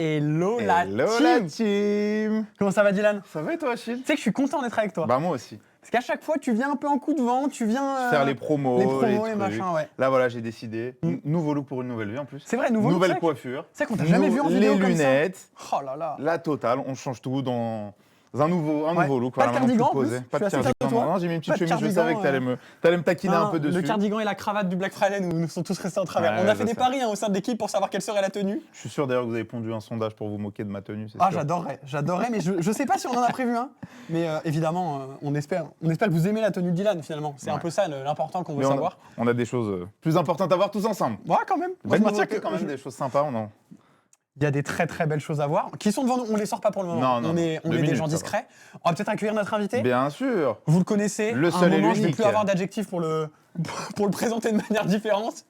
Hello la Hello team. la team. Comment ça va Dylan? Ça va et toi Achille? Tu sais que je suis content d'être avec toi. Bah moi aussi. Parce qu'à chaque fois tu viens un peu en coup de vent, tu viens Faire les promos, les trucs. machins, ouais. Là voilà, j'ai décidé. Nouveau look pour une nouvelle vie en plus. C'est vrai, nouveau Nouvelle look, coiffure. C'est vrai qu'on t'a jamais vu en vidéo Les comme ça. lunettes. Oh là là. La totale, on change tout dans un nouveau look. Pas de cardigan, maintenant, plus posé. en plus. Pas de Je suis assez fier de cardigan. toi. Non, j'ai mis une petite Pas de chemise, je savais que t'allais me taquiner un peu dessus. Le cardigan et la cravate du Black Friday nous sont tous restés en travers. Ouais, On a je fait des sais. paris au sein de l'équipe pour savoir quelle serait la tenue. Je suis sûr d'ailleurs que vous avez pondu un sondage pour vous moquer de ma tenue, c'est Ah, sûr. j'adorerais, mais je sais pas si on en a prévu un. Mais évidemment, on espère que vous aimez la tenue de Dylan finalement. C'est un peu ça l'important qu'on veut savoir. On a des choses plus importantes à voir tous ensemble. Ouais, quand même. Moi, Belle je maintiens nouveauté, quand même, des choses sympas. Il y a des très très belles choses à voir qui sont devant nous. On les sort pas pour le moment. Non, on est des gens discrets. On va peut-être accueillir notre invité. Bien sûr. Vous le connaissez. Le À seul un et moment, je vais l'unique. plus avoir d'adjectif pour le présenter de manière différente.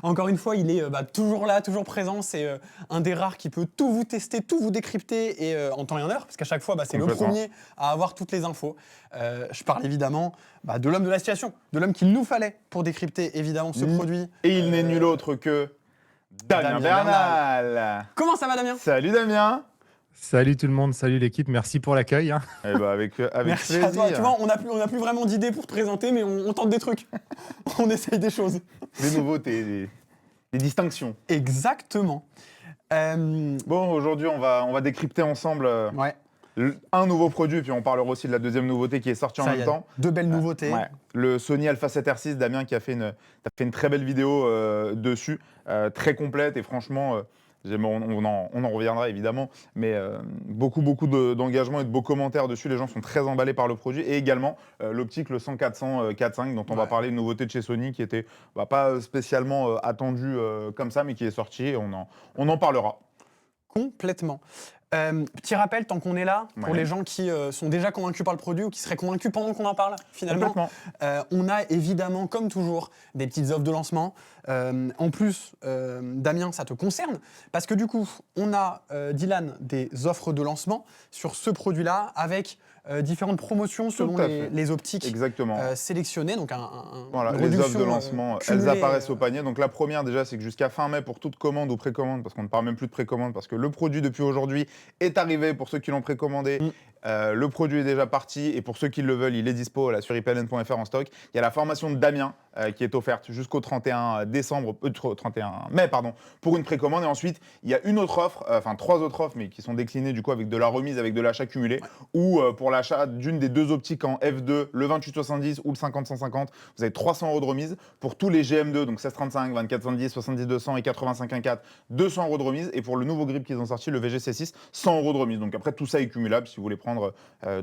Encore une fois, il est toujours là, toujours présent. C'est un des rares qui peut tout vous tester, tout vous décrypter et en temps et en heure, parce qu'à chaque fois, c'est le premier à avoir toutes les infos. Je parle évidemment de l'homme de la situation, de l'homme qu'il nous fallait pour décrypter évidemment ce produit. Et il n'est nul autre que Damien Bernal. Comment ça va, Damien? Salut Damien. Salut tout le monde, salut l'équipe, merci pour l'accueil. Eh ben avec Merci plaisir. à toi. Tu vois, on n'a plus vraiment d'idées pour te présenter, mais on tente des trucs. On essaye des choses. Des nouveautés, des distinctions. Exactement. Bon, aujourd'hui, on va décrypter ensemble un nouveau produit, puis on parlera aussi de la deuxième nouveauté qui est sortie en même temps. Deux belles nouveautés. Le Sony Alpha 7R6, Damien qui a fait une très belle vidéo dessus, très complète et franchement, on en reviendra évidemment, mais beaucoup d'engagement et de beaux commentaires dessus. Les gens sont très emballés par le produit et également l'optique le 100-400 4.5 dont on va parler, une nouveauté de chez Sony qui était pas spécialement attendue comme ça, mais qui est sortie et on en parlera. Complètement. Petit rappel, tant qu'on est là, pour les gens qui sont déjà convaincus par le produit ou qui seraient convaincus pendant qu'on en parle, finalement, on a évidemment, comme toujours, des petites offres de lancement. En plus, Damien, ça te concerne, parce que du coup, on a, Dylan, des offres de lancement sur ce produit-là, avec différentes promotions selon les optiques sélectionnées. Donc voilà, les offres de lancement, elles apparaissent au panier. Donc la première déjà, c'est que jusqu'à fin mai, pour toute commande ou précommande, parce qu'on ne parle même plus de précommande, parce que le produit depuis aujourd'hui est arrivé pour ceux qui l'ont précommandé. Le produit est déjà parti et pour ceux qui le veulent, il est dispo là, sur ipln.fr en stock. Il y a la formation de Damien qui est offerte jusqu'au 31 mai pour une précommande. Et ensuite, il y a une autre offre, enfin 3 autres offres, mais qui sont déclinées du coup avec de la remise, avec de l'achat cumulé, ou pour l'achat d'une des deux optiques en F2, le 28-70 ou le 50-150, vous avez 300 € de remise. Pour tous les GM2, donc 16-35, 24-110, 70-200 et 85-1.4, 200 € de remise. Et pour le nouveau grip qu'ils ont sorti, le VG-C6, 100 € de remise. Donc après, tout ça est cumulable. Si vous voulez prendre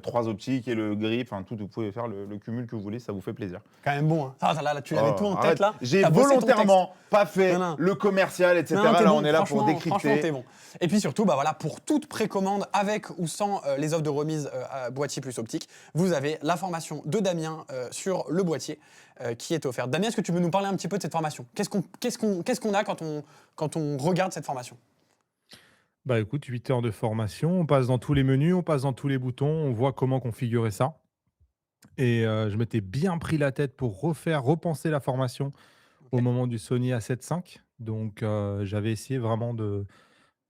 3 optiques et le grip, enfin tout, vous pouvez faire le cumul que vous voulez, ça vous fait plaisir. Quand même bon, hein. Là, tu l'avais tout en tête là. J'ai volontairement pas fait le commercial, etc. Là, on est là pour décrypter. Franchement, t'es bon. Et puis surtout, pour toute précommande, avec ou sans les offres de remise boîtier plus optique, vous avez la formation de Damien sur le boîtier qui est offerte. Damien, est-ce que tu peux nous parler un petit peu de cette formation? Qu'est-ce qu'on a quand on regarde cette formation? Bah écoute, 8 heures de formation, on passe dans tous les menus, on passe dans tous les boutons, on voit comment configurer ça. Et je m'étais bien pris la tête pour repenser la formation au moment du Sony A7 V. Donc j'avais essayé vraiment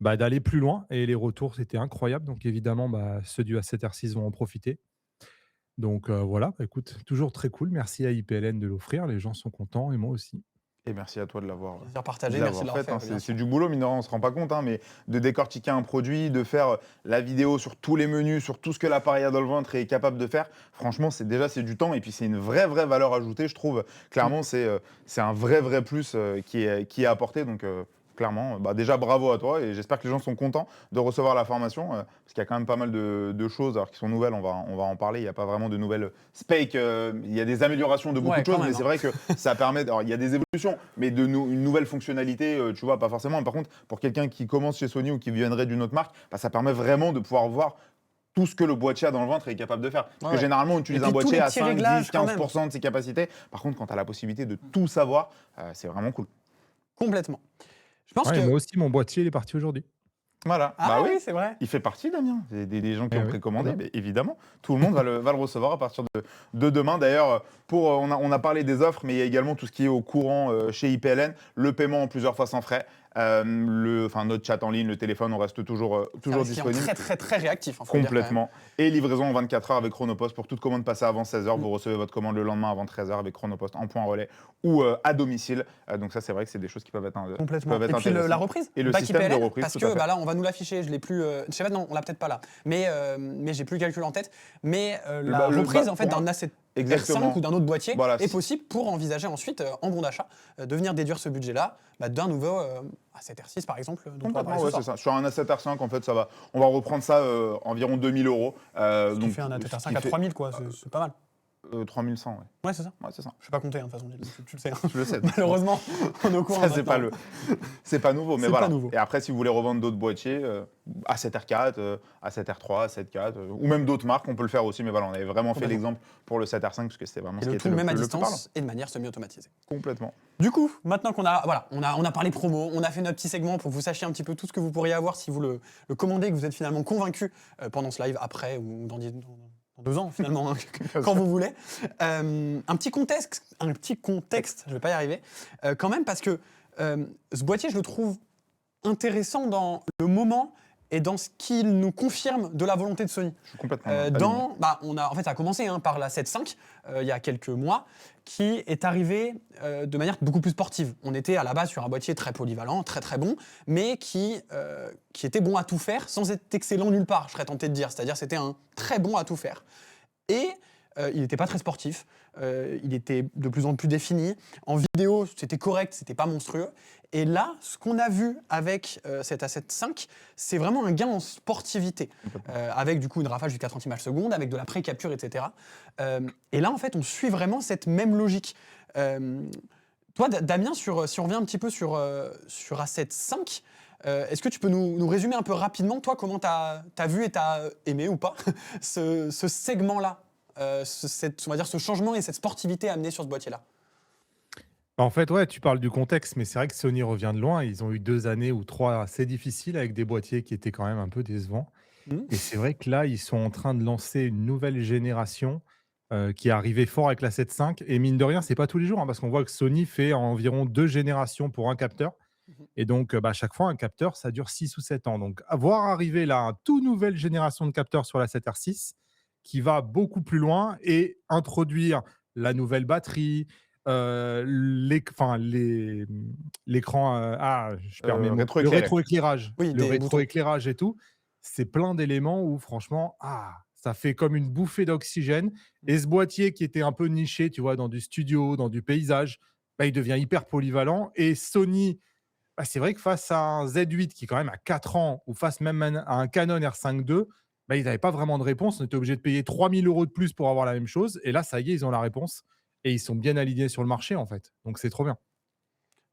d'aller plus loin et les retours c'était incroyable. Donc évidemment, ceux du A7R6 vont en profiter. Donc voilà, écoute, toujours très cool. Merci à IPLN de l'offrir, les gens sont contents et moi aussi. Et merci à toi de l'avoir partagé, merci de l'avoir fait. C'est du boulot, mine de rien, on ne se rend pas compte, mais de décortiquer un produit, de faire la vidéo sur tous les menus, sur tout ce que l'appareil a dans le ventre et est capable de faire, franchement, c'est du temps et puis c'est une vraie valeur ajoutée, je trouve. Clairement, c'est un vrai plus qui est apporté. Donc, clairement, déjà bravo à toi et j'espère que les gens sont contents de recevoir la formation parce qu'il y a quand même pas mal de choses qui sont nouvelles, on va en parler, il n'y a pas vraiment de nouvelles spec, il y a des améliorations de beaucoup de choses, mais c'est vrai que ça permet, alors il y a des évolutions, mais une nouvelle fonctionnalité, tu vois, pas forcément. Par contre, pour quelqu'un qui commence chez Sony ou qui viendrait d'une autre marque, ça permet vraiment de pouvoir voir tout ce que le boîtier a dans le ventre est capable de faire. Parce que généralement, on utilise un boîtier à 5, 10, 15% de ses capacités. Par contre, quand tu as la possibilité de tout savoir, c'est vraiment cool. Complètement. Je pense que... Moi aussi, mon boîtier il est parti aujourd'hui. Voilà. Oui, c'est vrai. Il fait partie, Damien. Des gens qui ont précommandé, mais évidemment. Tout le monde va le recevoir à partir de demain. D'ailleurs, on a parlé des offres, mais il y a également tout ce qui est au courant chez IPLN. Le paiement en plusieurs fois sans frais. Notre chat en ligne, le téléphone, on reste toujours disponible. Très, très, très réactif. Complètement. Et livraison en 24 heures avec Chronopost. Pour toute commande passée avant 16h, vous recevez votre commande le lendemain avant 13h avec Chronopost en point relais ou à domicile. Donc ça, c'est vrai que c'est des choses qui peuvent être complètement. Et puis la reprise. Et le système de reprise. Parce que là, on va nous l'afficher. Je l'ai plus. Je sais pas, non, on l'a peut-être pas là. Mais j'ai plus le calcul en tête. Mais la reprise en fait d'un A7 R5 ou d'un autre boîtier est possible pour envisager ensuite en bon d'achat de venir déduire ce budget-là d'un nouveau A7 R6 par exemple. Complètement, ouais, c'est ça. Sur un A7 R5, en fait, on va reprendre ça environ 2000 €. Donc tu fais un A7 R5 à 3000 quoi, c'est pas mal. 3100, ouais. Ouais, c'est ça. Ouais, c'est ça. Je sais pas compter, de toute façon, tu le sais. Je le sais. Malheureusement, on est au courant. Ça, c'est pas nouveau, mais voilà. Nouveau. Et après, si vous voulez revendre d'autres boîtiers, A7R4, A7R3, A7 IV, ou même d'autres marques, on peut le faire aussi. Mais voilà, on avait vraiment fait l'exemple pour le 7R5 parce que c'était vraiment ce qui était le même à plus distance et de manière semi-automatisée. Complètement. Du coup, maintenant qu'on a, on a parlé promo, on a fait notre petit segment pour que vous sachiez un petit peu tout ce que vous pourriez avoir si vous le commandez, que vous êtes finalement convaincu pendant ce live après ou dans 2 ans finalement, hein, quand vous voulez. Un petit contexte, je vais pas y arriver, quand même parce que ce boîtier, je le trouve intéressant dans le moment et dans ce qu'il nous confirme de la volonté de Sony. Je suis complètement en fait, ça a commencé par la 7.5 il y a quelques mois, qui est arrivé de manière beaucoup plus sportive. On était à la base sur un boîtier très polyvalent, très très bon, mais qui était bon à tout faire sans être excellent nulle part, je serais tenté de dire. C'est-à-dire c'était un très bon à tout faire. Et il n'était pas très sportif, il était de plus en plus défini. En vidéo, c'était correct, c'était pas monstrueux. Et là, ce qu'on a vu avec cet A7 V, c'est vraiment un gain en sportivité, avec du coup une rafale jusqu'à 30 images secondes, avec de la pré-capture, etc. Et là, en fait, on suit vraiment cette même logique. Toi, Damien, si on revient un petit peu sur A7 V, est-ce que tu peux nous résumer un peu rapidement, toi, comment tu as vu et tu as aimé ou pas ce segment-là, on va dire ce changement et cette sportivité amenée sur ce boîtier-là? En fait, ouais, tu parles du contexte, mais c'est vrai que Sony revient de loin. Ils ont eu 2 années ou 3 assez difficiles avec des boîtiers qui étaient quand même un peu décevants. Et c'est vrai que là, ils sont en train de lancer une nouvelle génération qui est arrivée fort avec la 7.5. Et mine de rien, c'est pas tous les jours, hein, parce qu'on voit que Sony fait environ 2 générations pour un capteur. Et donc, à chaque fois, un capteur, ça dure 6 ou 7 ans. Donc, voir arriver là, une toute nouvelle génération de capteurs sur la 7R6 qui va beaucoup plus loin et introduire la nouvelle batterie, l'écran, je perds mes mots, le rétroéclairage, le rétroéclairage et tout, c'est plein d'éléments où franchement, ça fait comme une bouffée d'oxygène. Et ce boîtier qui était un peu niché, tu vois, dans du studio, dans du paysage, il devient hyper polyvalent. Et Sony, c'est vrai que face à un Z8 qui est quand même à 4 ans, ou face même à un Canon R5 II, ils n'avaient pas vraiment de réponse. On était obligé de payer 3000 € de plus pour avoir la même chose. Et là, ça y est, ils ont la réponse. Et ils sont bien alignés sur le marché, en fait. Donc, c'est trop bien.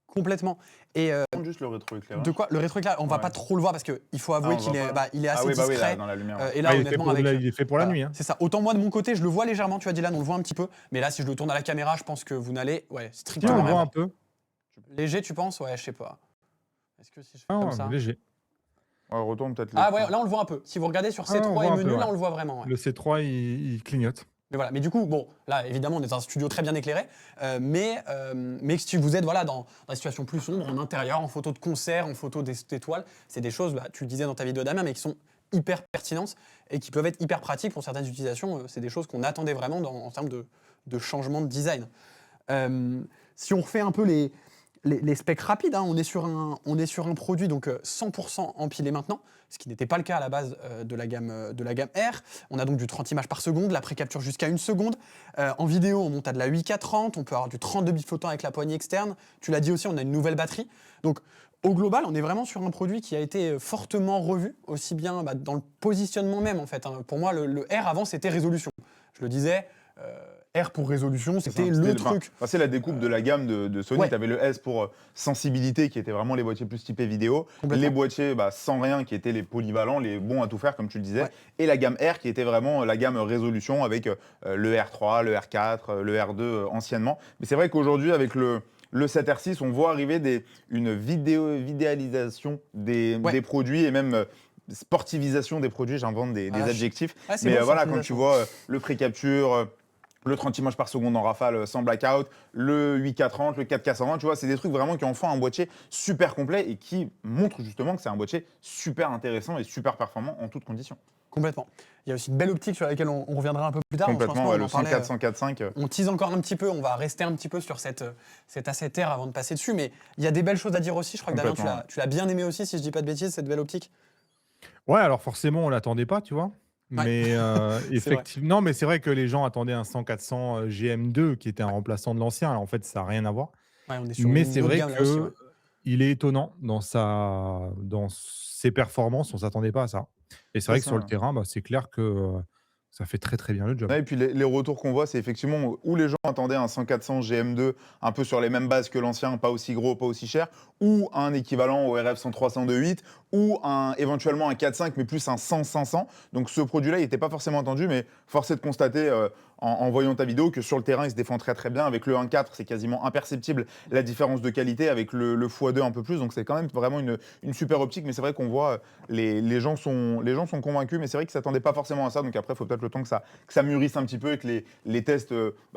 Complètement. Et juste le rétroéclairage. De quoi? Le rétroéclairage, on va pas trop le voir parce qu'il faut avouer qu'il est assez discret. Dans la lumière. Et là, honnêtement, il est fait pour la nuit. Hein. C'est ça. Autant moi, de mon côté, je le vois légèrement. Tu as dit là, on le voit un petit peu. Mais là, si je le tourne à la caméra, je pense que vous n'allez strictement on le voit un peu. Léger, tu penses? Ouais, je sais pas. Est-ce que si je fais comme ça? Léger. Retourne peut-être. Là, on le voit un peu. Si vous regardez sur C3 et menu, là, on le voit vraiment. Ouais. Le C3, il clignote. Mais voilà. Mais du coup, bon, là, évidemment, on est dans un studio très bien éclairé. Mais si vous êtes dans des situations plus sombres, en intérieur, en photo de concert, en photo d'étoiles, c'est des choses, tu le disais dans ta vidéo, Damien, mais qui sont hyper pertinentes et qui peuvent être hyper pratiques pour certaines utilisations. C'est des choses qu'on attendait vraiment en termes de changement de design. Si on refait un peu les specs rapides, on est sur un produit donc 100% empilé maintenant, ce qui n'était pas le cas à la base de la gamme R. On a donc du 30 images par seconde, la pré-capture jusqu'à 1 seconde. En vidéo, on monte à de la 8K30, on peut avoir du 32 bits flottants avec la poignée externe. Tu l'as dit aussi, on a une nouvelle batterie. Donc au global, on est vraiment sur un produit qui a été fortement revu, aussi bien dans le positionnement même en fait. Pour moi, le R avant, c'était résolution. Je le disais. R pour résolution, c'était le truc. C'est la découpe de la gamme de Sony. Tu avais le S pour sensibilité, qui était vraiment les boîtiers plus typés vidéo. Les boîtiers sans rien, qui étaient les polyvalents, les bons à tout faire, comme tu le disais. Ouais. Et la gamme R, qui était vraiment la gamme résolution, avec le R3, le R4, le R2 anciennement. Mais c'est vrai qu'aujourd'hui, avec le 7R6, on voit arriver une vidéalisation des produits et même... sportivisation des produits, j'invente des adjectifs. Mais voilà, quand tu vois le pré-capture, le 30 images par seconde en rafale sans blackout, le 8K30, le 4K120, tu vois, c'est des trucs vraiment qui en font un boîtier super complet et qui montrent justement que c'est un boîtier super intéressant et super performant en toutes conditions. Complètement. Il y a aussi une belle optique sur laquelle on reviendra un peu plus tard. Complètement, ouais, le 104, 104.5. On tease encore un petit peu, on va rester un petit peu sur cet A7R avant de passer dessus, mais il y a des belles choses à dire aussi. Je crois que Damien, tu l'as bien aimé aussi, si je dis pas de bêtises, cette belle optique. Ouais, alors forcément, on l'attendait pas, tu vois. Ouais. Mais effectivement, non, mais c'est vrai que les gens attendaient un 100-400 GM2 qui était un remplaçant de l'ancien. Alors, en fait, ça n'a rien à voir. Ouais, on est sur Mais une c'est autre vrai gamme, là aussi, ouais. qu'il est étonnant dans ses performances. On ne s'attendait pas à ça. Et c'est vrai que sur le terrain, bah, c'est clair que ça fait très très bien le job. Ouais, et puis les retours qu'on voit, c'est effectivement où les gens attendaient un 100-400 GM2 un peu sur les mêmes bases que l'ancien, pas aussi gros, pas aussi cher, ou un équivalent au RF 103-102.8, ou éventuellement un 4.5, mais plus un 100-500. Donc ce produit-là, il n'était pas forcément attendu, mais force est de constater en voyant ta vidéo que sur le terrain, il se défend très très bien. Avec le 1.4, c'est quasiment imperceptible la différence de qualité avec le x2 un peu plus. Donc c'est quand même vraiment une super optique, mais c'est vrai qu'on voit les gens sont convaincus, mais c'est vrai qu'ils ne s'attendaient pas forcément à ça. Donc après, il faut peut-être le temps que ça mûrisse un petit peu et que les tests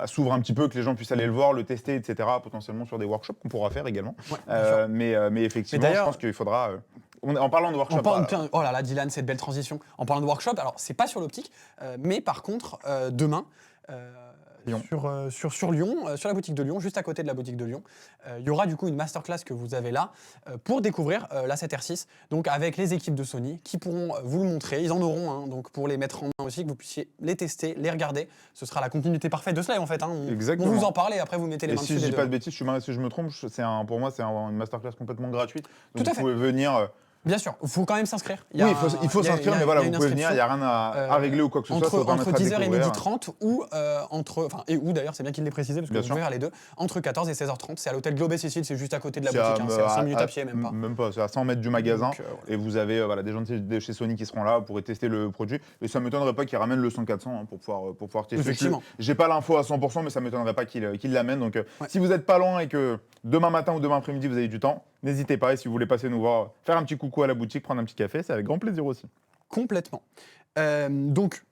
s'ouvrent un petit peu, que les gens puissent aller le voir, le tester, etc. Potentiellement sur des workshops qu'on pourra faire également. Ouais, mais effectivement, je pense qu'il faudra... En parlant de workshop... Oh là là, Dylan, cette belle transition. En parlant de workshop, alors c'est pas sur l'optique, mais par contre, demain... Lyon. Sur Lyon, sur la boutique de Lyon, juste à côté de la boutique de Lyon. Il y aura du coup une masterclass que vous avez là pour découvrir la 7R6, donc avec les équipes de Sony qui pourront vous le montrer. Ils en auront, hein, donc pour les mettre en main aussi, que vous puissiez les tester, les regarder. Ce sera la continuité parfaite de ce live en fait. Hein. Exactement. On vous en parle et après vous mettez les mains dessus. Si je dis pas de bêtises, si je me trompe, pour moi c'est une masterclass complètement gratuite. Donc tout à fait. vous pouvez venir... Bien sûr, il faut quand même s'inscrire. Oui, il faut s'inscrire, mais voilà, vous pouvez venir, il n'y a rien à régler ou quoi que ce soit. Entre 10h et 12h30 ou d'ailleurs, c'est bien qu'il l'ait précisé parce que vous pouvez faire les deux, entre 14 et 16h30. C'est à l'hôtel Globet Sicile, c'est juste à côté de la boutique, c'est à 5 minutes à pied, même pas. Même pas, c'est à 100 mètres du magasin. Donc, et vous avez des gens de chez Sony qui seront là, vous pourrez tester le produit. Et ça ne m'étonnerait pas qu'ils ramènent le 100-400 pour pouvoir tester. Effectivement. J'ai pas l'info à 100%, mais ça ne m'étonnerait pas qu'ils l'amènent. Donc si vous n'êtes pas loin et que demain matin ou demain après-midi vous avez du temps, n'hésitez pas. Et si vous voulez passer nous voir, faire un petit coucou à la boutique, prendre un petit café, c'est avec grand plaisir aussi. Complètement. Donc,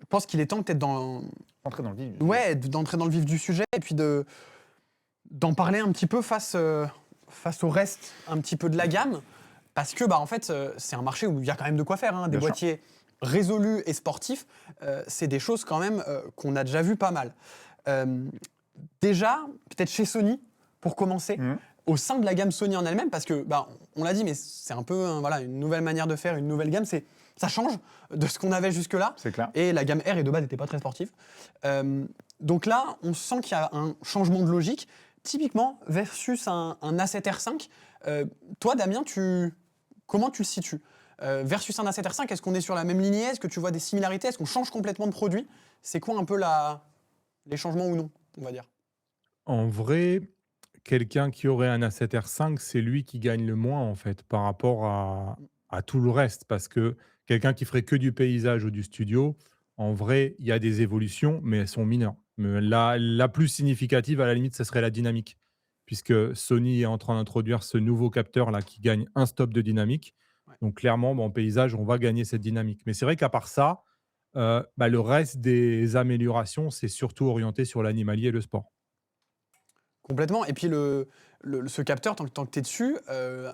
je pense qu'il est temps peut-être d'entrer dans le vif. Ouais, d'entrer dans le vif du sujet et puis d'en parler un petit peu face au reste un petit peu de la gamme. Parce que, en fait, c'est un marché où il y a quand même de quoi faire. Hein. Des boîtiers résolus et sportifs, c'est des choses quand même qu'on a déjà vu pas mal. Déjà, peut-être chez Sony, pour commencer, au sein de la gamme Sony en elle-même, parce que, on l'a dit, mais c'est un peu une nouvelle manière de faire, une nouvelle gamme, ça change de ce qu'on avait jusque-là. C'est clair. Et la gamme R et de base n'était pas très sportive. Donc là, on sent qu'il y a un changement de logique, typiquement versus un A7R5. Toi, Damien, comment tu le situes versus un A7R5, est-ce qu'on est sur la même lignée? Est-ce que tu vois des similarités? Est-ce qu'on change complètement de produit? C'est quoi un peu les changements ou non, on va dire? En vrai, quelqu'un qui aurait un A7R5, c'est lui qui gagne le moins, en fait, par rapport à tout le reste. Parce que quelqu'un qui ferait que du paysage ou du studio, en vrai, il y a des évolutions, mais elles sont mineures. Mais la plus significative, à la limite, ce serait la dynamique. Puisque Sony est en train d'introduire ce nouveau capteur-là qui gagne un stop de dynamique. Ouais. Donc, clairement, en paysage, on va gagner cette dynamique. Mais c'est vrai qu'à part ça, le reste des améliorations, c'est surtout orienté sur l'animalier et le sport. Complètement. Et puis ce capteur, tant que tu es dessus,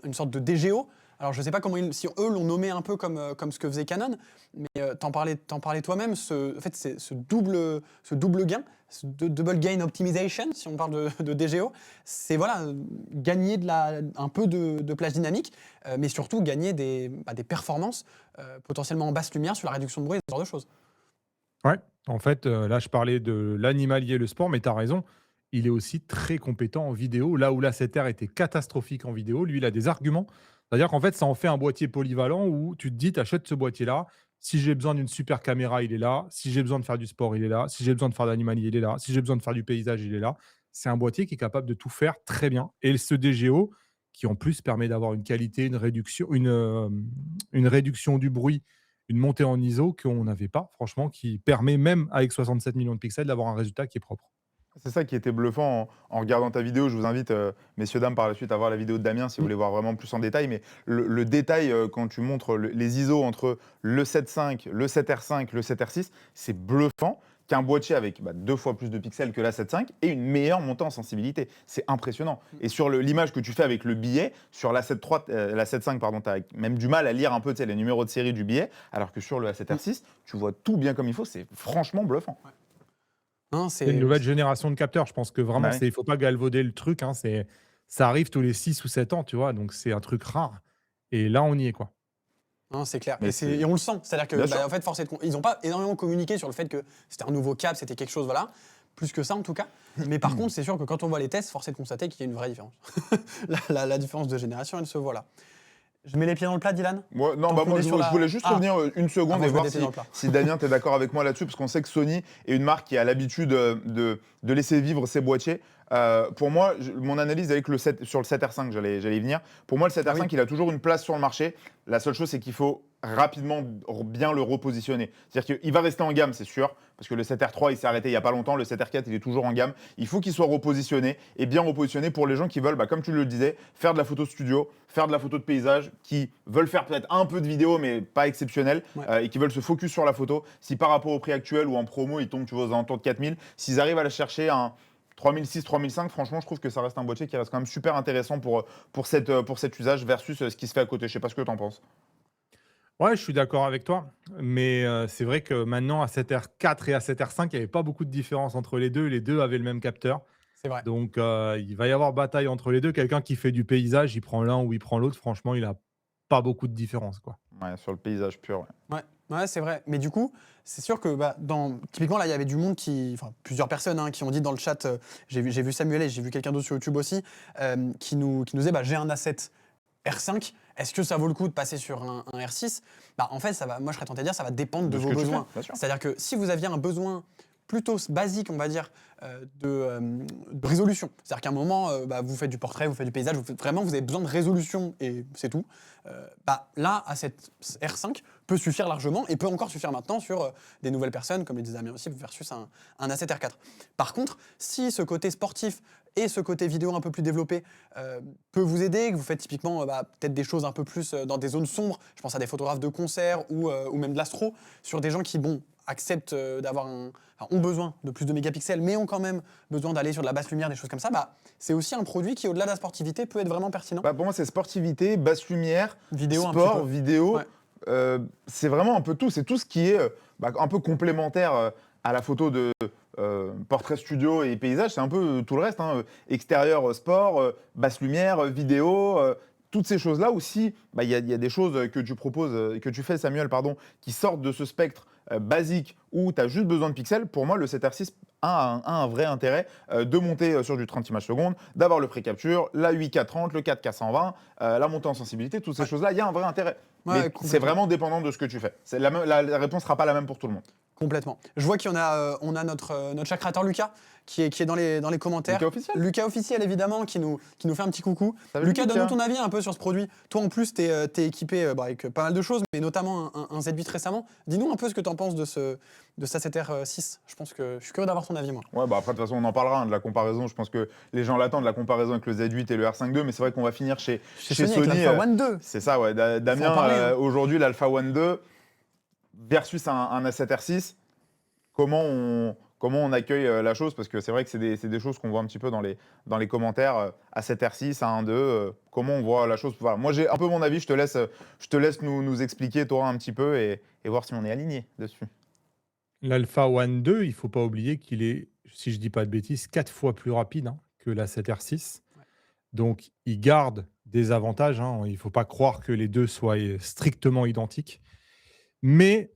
une sorte de DGO. Alors je ne sais pas si eux l'ont nommé un peu comme ce que faisait Canon, mais t'en parlais toi-même. En fait, c'est ce double gain, ce double gain optimization, si on parle de DGO, c'est gagner un peu de plage dynamique, mais surtout gagner des performances potentiellement en basse lumière sur la réduction de bruit, ce genre de choses. Ouais, en fait, là, je parlais de l'animalier et le sport, mais tu as raison. Il est aussi très compétent en vidéo. Là où la 7R était catastrophique en vidéo, lui, il a des arguments. C'est-à-dire qu'en fait, ça en fait un boîtier polyvalent où tu te dis, tu achètes ce boîtier-là. Si j'ai besoin d'une super caméra, il est là. Si j'ai besoin de faire du sport, il est là. Si j'ai besoin de faire d'animalier, il est là. Si j'ai besoin de faire du paysage, il est là. C'est un boîtier qui est capable de tout faire très bien. Et ce DGO, qui en plus permet d'avoir une qualité, une réduction du bruit, une montée en ISO qu'on n'avait pas, franchement, qui permet même avec 67 millions de pixels d'avoir un résultat qui est propre. C'est ça qui était bluffant en regardant ta vidéo. Je vous invite, messieurs, dames, par la suite à voir la vidéo de Damien si vous voulez voir vraiment plus en détail. Mais le détail, quand tu montres les ISO entre le 7.5, le 7R5, le 7R6, c'est bluffant. qu'un boîtier avec 2 fois plus de pixels que la 7.5 et une meilleure montée en sensibilité. C'est impressionnant. Et sur l'image que tu fais avec le billet, sur la 7.3, la 7.5, pardon, tu as même du mal à lire un peu les numéros de série du billet, alors que sur le A7R6, tu vois tout bien comme il faut. C'est franchement bluffant. Hein, C'est une nouvelle génération de capteurs. Je pense que vraiment, Ouais. il ne faut pas galvauder le truc. Hein, ça arrive tous les 6 ou 7 ans, tu vois. Donc, c'est un truc rare. Et là, on y est, quoi. Non, c'est clair. Mais Et on le sent. C'est-à-dire que, Bien sûr. en fait, ils n'ont pas énormément communiqué sur le fait que c'était un nouveau cap, c'était quelque chose, voilà. Plus que ça, en tout cas. Mais par contre, c'est sûr que quand on voit les tests, force est de constater qu'il y a une vraie différence. La différence de génération, elle se voit là. Je mets les pieds dans le plat, Dylan. Non, Tant qu'on moi est je sur la- voulais juste Ah. revenir une seconde Avant et de voir mettre les pieds dans le plat. si Damien, tu es d'accord avec moi là-dessus, parce qu'on sait que Sony est une marque qui a l'habitude de laisser vivre ses boîtiers. Pour moi, mon analyse avec sur le 7R5, j'allais y venir. Pour moi, le 7R5, Ah oui. il a toujours une place sur le marché. La seule chose, c'est qu'il faut rapidement bien le repositionner. C'est-à-dire qu'il va rester en gamme, c'est sûr, parce que le 7R3, il s'est arrêté il n'y a pas longtemps. Le 7R4, il est toujours en gamme. Il faut qu'il soit repositionné et bien repositionné pour les gens qui veulent, comme tu le disais, faire de la photo studio, faire de la photo de paysage, qui veulent faire peut-être un peu de vidéo, mais pas exceptionnel, Ouais. et qui veulent se focus sur la photo. Si par rapport au prix actuel ou en promo, ils tombent, tu vois, aux alentours de 4000, s'ils arrivent à la chercher un 3006, 3005, franchement, je trouve que ça reste un boîtier qui reste quand même super intéressant pour cet usage versus ce qui se fait à côté. Je sais pas ce que tu en penses. Ouais, je suis d'accord avec toi. Mais c'est vrai que maintenant, à 7R4 et à 7R5, il n'y avait pas beaucoup de différence entre les deux. Les deux avaient le même capteur. C'est vrai. Donc, il va y avoir bataille entre les deux. Quelqu'un qui fait du paysage, il prend l'un ou il prend l'autre. Franchement, il n'a pas beaucoup de différence, quoi. Ouais, sur le paysage pur. Ouais. Ouais, c'est vrai. Mais du coup, c'est sûr que typiquement, là, il y avait du monde plusieurs personnes qui ont dit dans le chat, j'ai vu Samuel et j'ai vu quelqu'un d'autre sur YouTube aussi, qui nous disait, j'ai un A7 R5, est-ce que ça vaut le coup de passer sur un R6 ? En fait, moi, je serais tenté de dire, ça va dépendre de ce vos que tu besoins. fais, bien sûr. C'est-à-dire que si vous aviez un besoin plutôt basique, on va dire, de résolution. C'est-à-dire qu'à un moment, vous faites du portrait, vous faites du paysage, vous avez besoin de résolution et c'est tout. Là, A7 R5 peut suffire largement et peut encore suffire maintenant sur des nouvelles personnes, comme le disait Damien aussi, versus un A7 R4. Par contre, si ce côté sportif et ce côté vidéo un peu plus développé peut vous aider, que vous faites typiquement peut-être des choses un peu plus dans des zones sombres, je pense à des photographes de concert ou même de l'astro, sur des gens qui, acceptent ont besoin de plus de mégapixels, mais ont quand même besoin d'aller sur de la basse lumière, des choses comme ça, c'est aussi un produit qui, au-delà de la sportivité, peut être vraiment pertinent. Pour moi, c'est sportivité, basse lumière, Vidéo, sport, un petit peu. vidéo. Ouais. C'est vraiment un peu tout. C'est tout ce qui est un peu complémentaire à la photo de portrait studio et paysage. C'est un peu tout le reste. Extérieur, sport, basse lumière, vidéo. Toutes ces choses-là aussi, il y a des choses que tu proposes, que tu fais, Samuel, qui sortent de ce spectre basique où tu as juste besoin de pixels. Pour moi, le 7R6 a un vrai intérêt de monter sur du 30 images secondes, d'avoir le pré-capture, la 8K30, le 4K 120, la montée en sensibilité, toutes ces choses-là, il y a un vrai intérêt. Mais c'est vraiment dépendant de ce que tu fais. La réponse ne sera pas la même pour tout le monde. Complètement. Je vois on a notre cher créateur Lucas qui est dans les commentaires. Lucas officiel évidemment qui nous fait un petit coucou. Lucas, donne-nous ton avis un peu sur ce produit. Toi en plus t'es équipé avec pas mal de choses, mais notamment un Z8 récemment. Dis-nous un peu ce que tu en penses de ce 7R6. Je pense que je suis curieux d'avoir ton avis moi. Ouais, après de toute façon on en parlera de la comparaison. Je pense que les gens l'attendent, la comparaison avec le Z8 et le R5 II, mais c'est vrai qu'on va finir chez Sony. Avec l'Alpha One 2. C'est ça, ouais. Damien, aujourd'hui l'Alpha One 2 versus un A7R6. Comment on accueille la chose, parce que c'est vrai que c'est des choses qu'on voit un petit peu dans les commentaires à 7R6, à 1.2, comment on voit la chose. Voilà. Moi j'ai un peu mon avis, je te laisse nous expliquer toi un petit peu et voir si on est aligné dessus. L'Alpha One 2, il ne faut pas oublier qu'il est, si je ne dis pas de bêtises, 4 fois plus rapide que la 7R6. Ouais. Donc il garde des avantages, il ne faut pas croire que les deux soient strictement identiques. Mais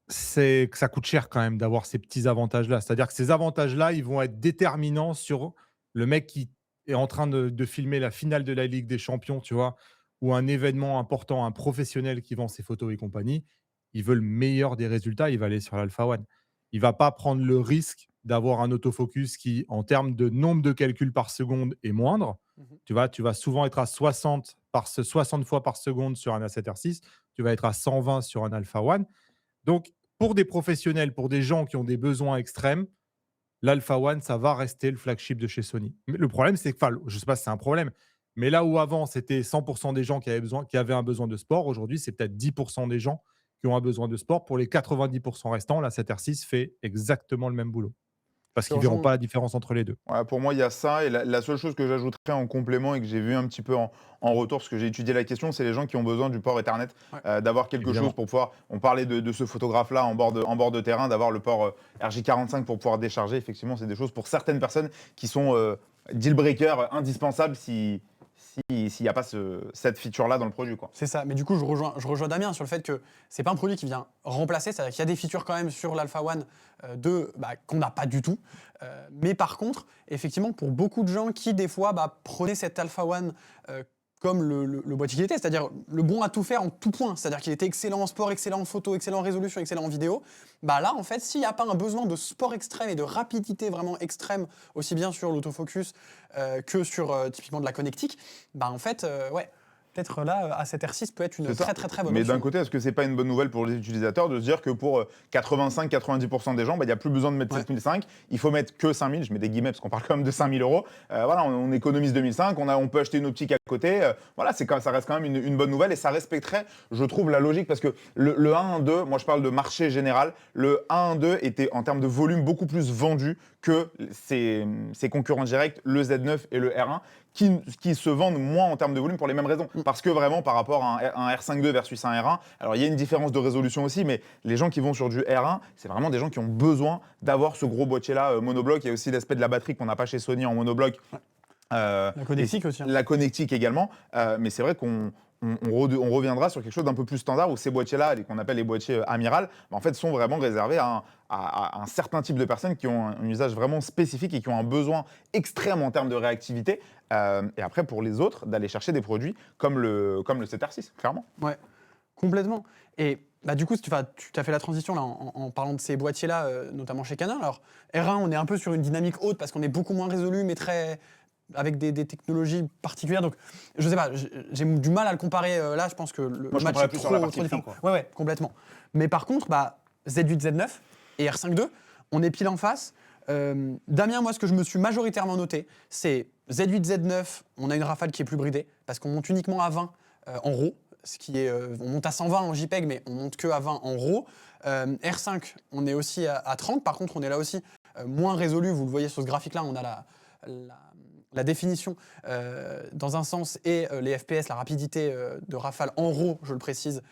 c'est que ça coûte cher quand même d'avoir ces petits avantages-là. C'est-à-dire que ces avantages-là, ils vont être déterminants sur le mec qui est en train de filmer la finale de la Ligue des Champions, tu vois, ou un événement important, un professionnel qui vend ses photos et compagnie. Il veut le meilleur des résultats, il va aller sur l'Alpha One. Il ne va pas prendre le risque d'avoir un autofocus qui, en termes de nombre de calculs par seconde, est moindre. Tu vas souvent être à 60 fois par seconde sur un A7R6, tu vas être à 120 sur un Alpha One. Donc, pour des professionnels, pour des gens qui ont des besoins extrêmes, l'Alpha One, ça va rester le flagship de chez Sony. Mais le problème, c'est que, je ne sais pas si c'est un problème, mais là où avant, c'était 100% des gens qui avaient un besoin de sport, aujourd'hui, c'est peut-être 10% des gens qui ont un besoin de sport. Pour les 90% restants, la 7R6 fait exactement le même boulot. Parce qu'ils ne verront pas la différence entre les deux. Ouais, pour moi, il y a ça. Et la seule chose que j'ajouterais en complément et que j'ai vu un petit peu en retour, parce que j'ai étudié la question, c'est les gens qui ont besoin du port Ethernet, d'avoir quelque chose pour pouvoir. On parlait de ce photographe-là en bord de terrain, d'avoir le port RJ45 pour pouvoir décharger. Effectivement, c'est des choses pour certaines personnes qui sont deal breaker indispensables s'il n'y a pas cette feature-là dans le produit, quoi. C'est ça, mais du coup, je rejoins Damien sur le fait que c'est pas un produit qui vient remplacer, c'est-à-dire qu'il y a des features quand même sur l'Alpha One qu'on n'a pas du tout. Mais par contre, effectivement, pour beaucoup de gens qui, des fois, prenaient cet Alpha One comme le boîtier qu'il était, c'est-à-dire le bon à tout faire en tout point, c'est-à-dire qu'il était excellent en sport, excellent en photo, excellent en résolution, excellent en vidéo, là, en fait, s'il n'y a pas un besoin de sport extrême et de rapidité vraiment extrême, aussi bien sur l'autofocus que sur typiquement de la connectique, en fait, peut-être là, A7R6 peut être une très très très bonne option. Mais d'un côté, est-ce que c'est pas une bonne nouvelle pour les utilisateurs de se dire que pour 85-90% des gens, il n'y a plus besoin de mettre 7005, il faut mettre que 5000, je mets des guillemets parce qu'on parle quand même de 5000 €. Voilà, on économise 2005, on peut acheter une optique à côté. Voilà, ça reste quand même une bonne nouvelle et ça respecterait, je trouve, la logique parce que le 1.1.2, moi je parle de marché général, le 1.1.2 était en termes de volume beaucoup plus vendu que ses concurrents directs, le Z9 et le R1. Qui se vendent moins en termes de volume pour les mêmes raisons. Parce que vraiment, par rapport à un R5.2 versus un R1, alors il y a une différence de résolution aussi, mais les gens qui vont sur du R1, c'est vraiment des gens qui ont besoin d'avoir ce gros boîtier-là monobloc. Il y a aussi l'aspect de la batterie qu'on n'a pas chez Sony en monobloc. La connectique aussi. La connectique également. Mais c'est vrai qu'on reviendra sur quelque chose d'un peu plus standard où ces boîtiers-là, qu'on appelle les boîtiers Amiral, en fait, sont vraiment réservés à un certain type de personnes qui ont un usage vraiment spécifique et qui ont un besoin extrême en termes de réactivité. Et après, pour les autres, d'aller chercher des produits comme le 7R6, clairement. Ouais, complètement. Et du coup, tu as fait la transition là, en parlant de ces boîtiers-là, notamment chez Canon. Alors, R1, on est un peu sur une dynamique haute parce qu'on est beaucoup moins résolu, mais avec des technologies particulières. Donc, je sais pas, j'ai du mal à le comparer là. Je pense que le match est plus sur la partie différent. Ouais, complètement. Mais par contre, Z8, Z9 et R5.2, on est pile en face. Damien, moi, ce que je me suis majoritairement noté, c'est Z8, Z9, on a une rafale qui est plus bridée, parce qu'on monte uniquement à 20 en RAW, on monte à 120 en JPEG, mais on monte que à 20 en RAW. R5, on est aussi à 30, par contre, on est là aussi moins résolu, vous le voyez sur ce graphique-là, on a la définition dans un sens et les FPS, la rapidité de rafale en RAW, je le précise,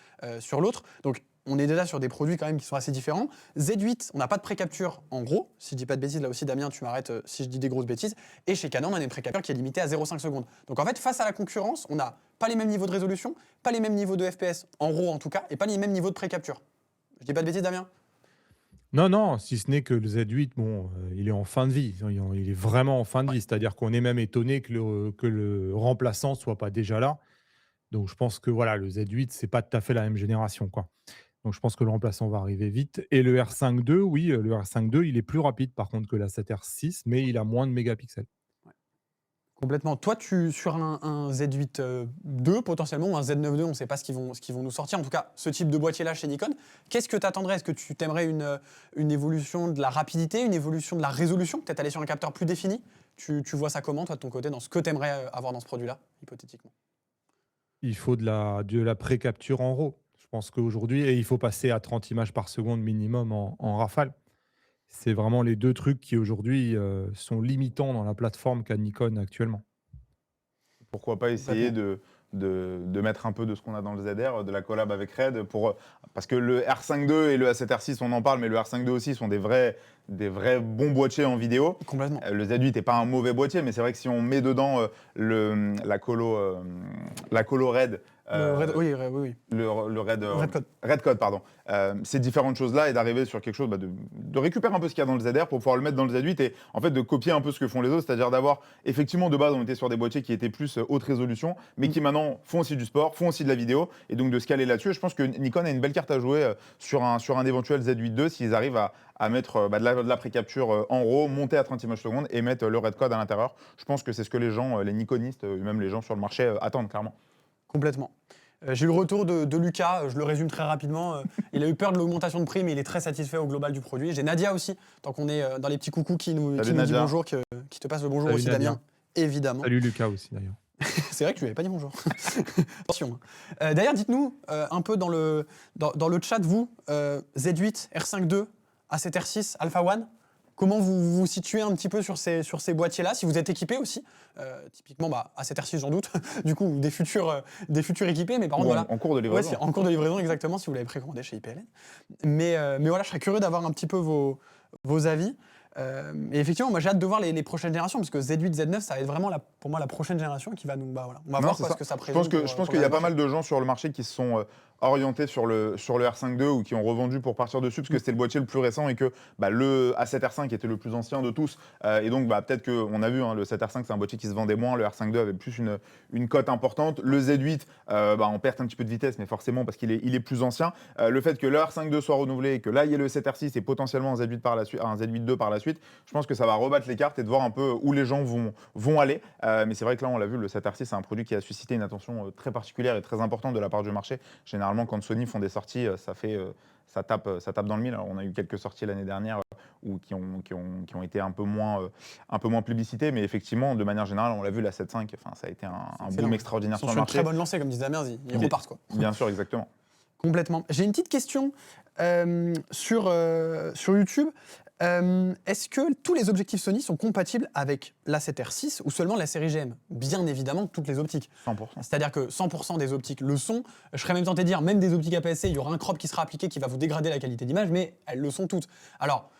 sur l'autre. Donc, on est déjà sur des produits quand même qui sont assez différents. Z8, on n'a pas de pré-capture en gros. Si je dis pas de bêtises, là aussi, Damien, tu m'arrêtes si je dis des grosses bêtises. Et chez Canon, on a une pré-capture qui est limitée à 0,5 secondes. Donc en fait, face à la concurrence, on n'a pas les mêmes niveaux de résolution, pas les mêmes niveaux de FPS, en RAW en tout cas, et pas les mêmes niveaux de pré-capture. Je dis pas de bêtises, Damien ? Non, si ce n'est que le Z8, il est en fin de vie. Il est vraiment en fin de vie. C'est-à-dire qu'on est même étonné que le remplaçant ne soit pas déjà là. Donc je pense que le Z8, c'est pas tout à fait la même génération, quoi. Donc je pense que le remplaçant va arriver vite. Et le R5.2, oui, le R5.2, il est plus rapide par contre que la 7R6, mais il a moins de mégapixels. Ouais. Complètement. Toi, sur un Z8 II potentiellement, ou un Z9 II, on ne sait pas ce qu'ils vont nous sortir. En tout cas, ce type de boîtier-là chez Nikon, qu'est-ce que tu attendrais ? Est-ce que tu t'aimerais une évolution de la rapidité, une évolution de la résolution ? Peut-être aller sur un capteur plus défini ? Tu vois ça comment, toi, de ton côté, dans ce que tu aimerais avoir dans ce produit-là, hypothétiquement ? Il faut de la pré-capture en RAW. Je pense qu'aujourd'hui, il faut passer à 30 images par seconde minimum en rafale. C'est vraiment les deux trucs qui aujourd'hui sont limitants dans la plateforme qu'a Nikon actuellement. Pourquoi pas essayer de mettre un peu de ce qu'on a dans le ZR, de la collab avec Red, parce que le R5.2 et le A7R6, on en parle, mais le R5.2 aussi sont des vrais bons boîtiers en vidéo. Complètement. Le Z8 n'est pas un mauvais boîtier, mais c'est vrai que si on met dedans la colo Red, le Red Code, pardon. Ces différentes choses-là et d'arriver sur quelque chose, de récupérer un peu ce qu'il y a dans le ZR pour pouvoir le mettre dans le Z8 et en fait de copier un peu ce que font les autres, c'est-à-dire d'avoir effectivement de base on était sur des boîtiers qui étaient plus haute résolution, mais qui maintenant font aussi du sport, font aussi de la vidéo et donc de se caler là-dessus. Et je pense que Nikon a une belle carte à jouer sur un éventuel Z8 II s'ils arrivent à mettre de la pré-capture en RAW, monter à 30 images secondes et mettre le Red Code à l'intérieur. Je pense que c'est ce que les gens, les Nikonistes, même les gens sur le marché attendent clairement. Complètement. J'ai eu le retour de Lucas, je le résume très rapidement. Il a eu peur de l'augmentation de prix, mais il est très satisfait au global du produit. J'ai Nadia aussi, tant qu'on est dans les petits coucous qui nous dit bonjour, qui te passe le bonjour. Salut aussi, Nadia. Damien, évidemment. Salut Lucas aussi d'ailleurs. C'est vrai que tu lui avais pas dit bonjour. Attention. D'ailleurs, dites-nous un peu dans le chat, vous, Z8, R5 II, A7 R6, Alpha One, comment vous vous situez un petit peu sur ces boîtiers-là, si vous êtes équipé aussi. Typiquement, A7 R6, j'en doute, du coup, des futurs équipés, mais par contre, voilà. En cours de livraison. Ouais, en cours de livraison, exactement, si vous l'avez précommandé chez IPLN. Mais voilà, je serais curieux d'avoir un petit peu vos avis. Et effectivement, moi j'ai hâte de voir les prochaines générations, parce que Z8, Z9, ça va être vraiment pour moi la prochaine génération qui va nous. Voilà. On va voir ce que ça présente. Je pense qu'il y a pas mal de gens sur le marché qui se sont orientés sur le R5 II ou qui ont revendu pour partir dessus, parce que c'était le boîtier le plus récent et que le A7 R5 était le plus ancien de tous. Et donc peut-être qu'on a vu, le 7 R5 c'est un boîtier qui se vendait moins, le R5 II avait plus une cote importante. Le Z8, on perd un petit peu de vitesse, mais forcément parce qu'il est plus ancien. Le fait que le R5 II soit renouvelé et que là il y ait le 7 R6 et potentiellement un Z8 par la suite, un Z8 II par la suite, je pense que ça va rebattre les cartes et de voir un peu où les gens vont aller. Mais c'est vrai que là, on l'a vu, le 7 R6, c'est un produit qui a suscité une attention très particulière et très importante de la part du marché. Généralement, quand Sony font des sorties, ça tape dans le mille. Alors, on a eu quelques sorties l'année dernière qui ont été un peu moins plébiscitées, mais effectivement, de manière générale, on l'a vu, la 7.5, ça a été un boom extraordinaire sur le marché. Une très bonne lancée, comme disait Amers, ils repartent, quoi. Bien sûr, exactement. Complètement. J'ai une petite question sur YouTube. Est-ce que tous les objectifs Sony sont compatibles avec l'A7R6 ou seulement la série GM? Bien évidemment, toutes les optiques. 100%. C'est-à-dire que 100% des optiques le sont. Je serais même tenté de dire, même des optiques APS-C, il y aura un crop qui sera appliqué qui va vous dégrader la qualité d'image, mais elles le sont toutes. Alors,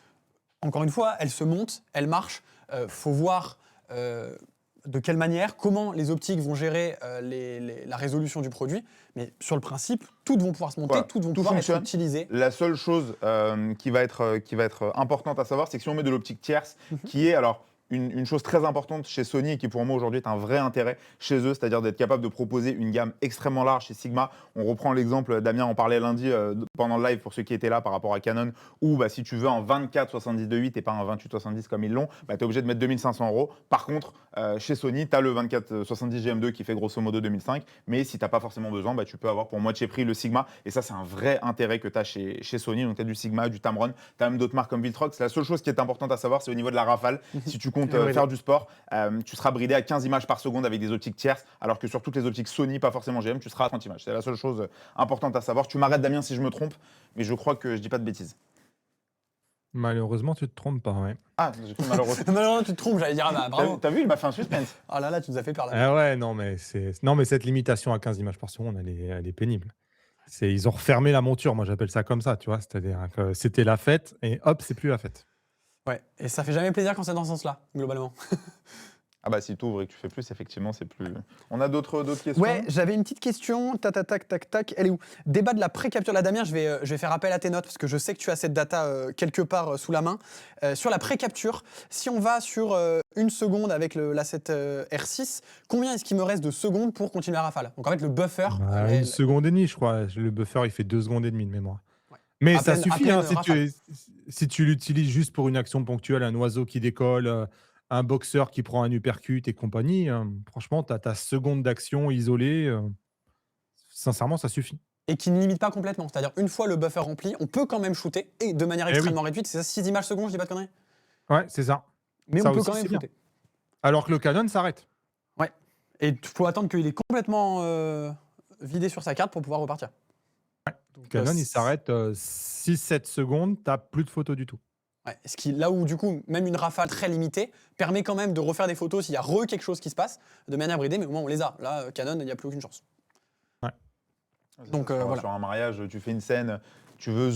encore une fois, elles se montent, elles marchent. Faut voir de quelle manière, comment les optiques vont gérer la résolution du produit. Mais sur le principe, toutes vont pouvoir se monter, toutes vont pouvoir être utilisées. La seule chose qui va être importante à savoir, c'est que si on met de l'optique tierce, qui est alors une chose très importante chez Sony et qui pour moi aujourd'hui est un vrai intérêt chez eux, c'est-à-dire d'être capable de proposer une gamme extrêmement large chez Sigma. On reprend l'exemple, Damien en parlait lundi pendant le live pour ceux qui étaient là par rapport à Canon, où si tu veux un 24-70-2.8 et pas un 28-70 comme ils l'ont, tu es obligé de mettre 2500 €. Par contre, chez Sony, tu as le 24-70 GM2 qui fait grosso modo 2005, mais si tu n'as pas forcément besoin, tu peux avoir pour moitié prix le Sigma, et ça c'est un vrai intérêt que tu as chez Sony. Donc tu as du Sigma, du Tamron, tu as même d'autres marques comme Viltrox. La seule chose qui est importante à savoir, c'est au niveau de la rafale. Si tu comptes faire du sport, tu seras bridé à 15 images par seconde avec des optiques tierces, alors que sur toutes les optiques Sony, pas forcément GM, tu seras à 30 images. C'est la seule chose importante à savoir. Tu m'arrêtes, Damien, si je me trompe, mais je crois que je dis pas de bêtises. Malheureusement, tu te trompes pas, ouais. Ah, j'ai tout malheureusement. Malheureusement, tu te trompes, j'allais dire, bravo. T'as vu, il m'a fait un suspense. Ah là, tu nous as fait perdre. Ah ouais, non, mais cette limitation à 15 images par seconde, elle est pénible. Ils ont refermé la monture, moi j'appelle ça comme ça, tu vois. C'est-à-dire que c'était la fête et hop, c'est plus la fête. Ouais, et ça fait jamais plaisir quand c'est dans ce sens-là, globalement. Ah bah si tu ouvres et que tu fais plus, effectivement, c'est plus... On a d'autres questions? Ouais, j'avais une petite question, tac, elle est où? Débat de la pré-capture. Là, Damien, je vais faire appel à tes notes, parce que je sais que tu as cette data quelque part sous la main. Sur la pré-capture, si on va sur une seconde avec l'A7 R6, combien est-ce qu'il me reste de secondes pour continuer la rafale? Donc en fait, le buffer... Une seconde et demie, je crois. Le buffer, il fait 2 secondes et demie de mémoire. Ouais. Mais ça suffit, si tu l'utilises juste pour une action ponctuelle, un oiseau qui décolle... un boxeur qui prend un uppercut et compagnie, franchement, tu as ta seconde d'action isolée. Sincèrement, ça suffit. Et qui ne limite pas complètement. C'est-à-dire, une fois le buffer rempli, on peut quand même shooter, et de manière extrêmement réduite. C'est ça, 6 images secondes, je dis pas de conneries? Ouais, c'est ça. Mais ça on peut quand même shooter. Alors que le Canon s'arrête. Ouais. Et il faut attendre qu'il est complètement vidé sur sa carte pour pouvoir repartir. Ouais. Donc, Canon, il s'arrête 6-7 secondes, tu n'as plus de photos du tout. Ouais, là où, du coup, même une rafale très limitée permet quand même de refaire des photos s'il y a quelque chose qui se passe, de manière bridée, mais au moins on les a. Là, Canon, il n'y a plus aucune chance. Ouais. Donc, voilà. Sur un mariage, tu fais une scène, tu veux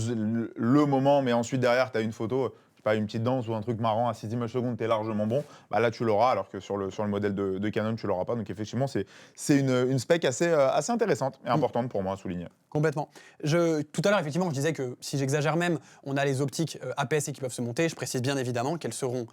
le moment, mais ensuite derrière, tu as une photo, pas une petite danse ou un truc marrant à 6 images secondes, tu es largement bon. Là, tu l'auras, alors que sur le modèle de Canon, tu l'auras pas. Donc, effectivement, c'est une spec assez intéressante et importante pour moi à souligner. Complètement. Tout à l'heure, effectivement, je disais que si j'exagère même, on a les optiques APS-C qui peuvent se monter. Je précise bien évidemment qu'elles seront,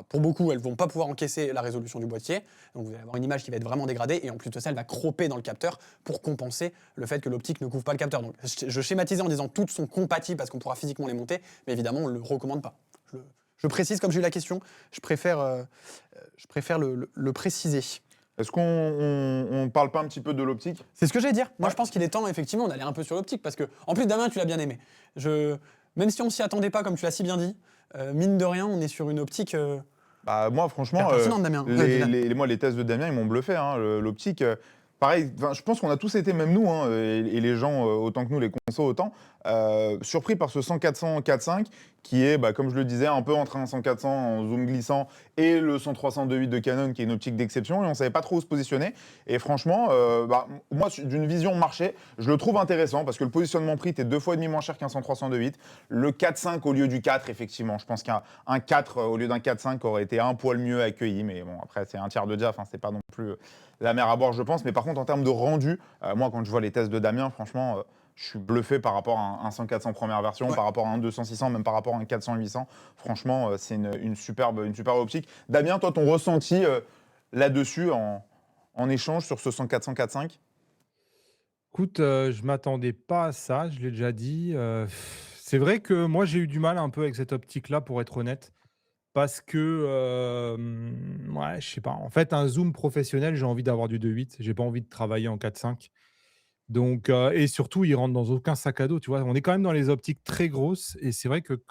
pour beaucoup, elles ne vont pas pouvoir encaisser la résolution du boîtier. Donc vous allez avoir une image qui va être vraiment dégradée et en plus de ça, elle va cropper dans le capteur pour compenser le fait que l'optique ne couvre pas le capteur. Donc je schématisais en disant toutes sont compatibles parce qu'on pourra physiquement les monter, mais évidemment, on ne le recommande pas. Je précise, comme j'ai eu la question, je préfère le préciser. Est-ce qu'on parle pas un petit peu de l'optique? C'est ce que j'allais dire. Moi, je pense qu'il est temps, effectivement, d'aller un peu sur l'optique. Parce que, en plus, Damien, tu l'as bien aimé. Même si on s'y attendait pas, comme tu l'as si bien dit, mine de rien, on est sur une optique Bah, moi, franchement, Damien. les tests de Damien, ils m'ont bluffé. Hein, l'optique, pareil, je pense qu'on a tous été, même nous, hein, et les gens, autant que nous, les consos, autant, surpris par ce 100-400 4.5 qui est, bah, comme je le disais, un peu entre un 100-400 en zoom glissant et le 100-300 2.8 de Canon qui est une optique d'exception et on ne savait pas trop où se positionner. Et franchement, moi, d'une vision marché, je le trouve intéressant parce que le positionnement prix, tu es 2,5 fois moins cher qu'un 100-300 2.8. Le 4.5 au lieu du 4, effectivement, je pense qu'un 4 au lieu d'un 4.5 aurait été un poil mieux accueilli. Mais bon, après, c'est un tiers de diaph, hein, c'est pas non plus la mer à boire, je pense. Mais par contre, en termes de rendu, moi, quand je vois les tests de Damien, franchement, je suis bluffé par rapport à un 100-400 première version, par rapport à un 200-600, même par rapport à un 400-800. Franchement, c'est une superbe optique. Damien, toi, ton ressenti là-dessus en échange sur ce 100-400 4.5? Écoute, je m'attendais pas à ça, je l'ai déjà dit. C'est vrai que moi, j'ai eu du mal un peu avec cette optique-là, pour être honnête. Parce que, ouais, je sais pas. En fait, un zoom professionnel, j'ai envie d'avoir du 2.8. J'ai pas envie de travailler en 4.5. Donc, et surtout, il rentre dans aucun sac à dos, tu vois? On est quand même dans les optiques très grosses et c'est vrai que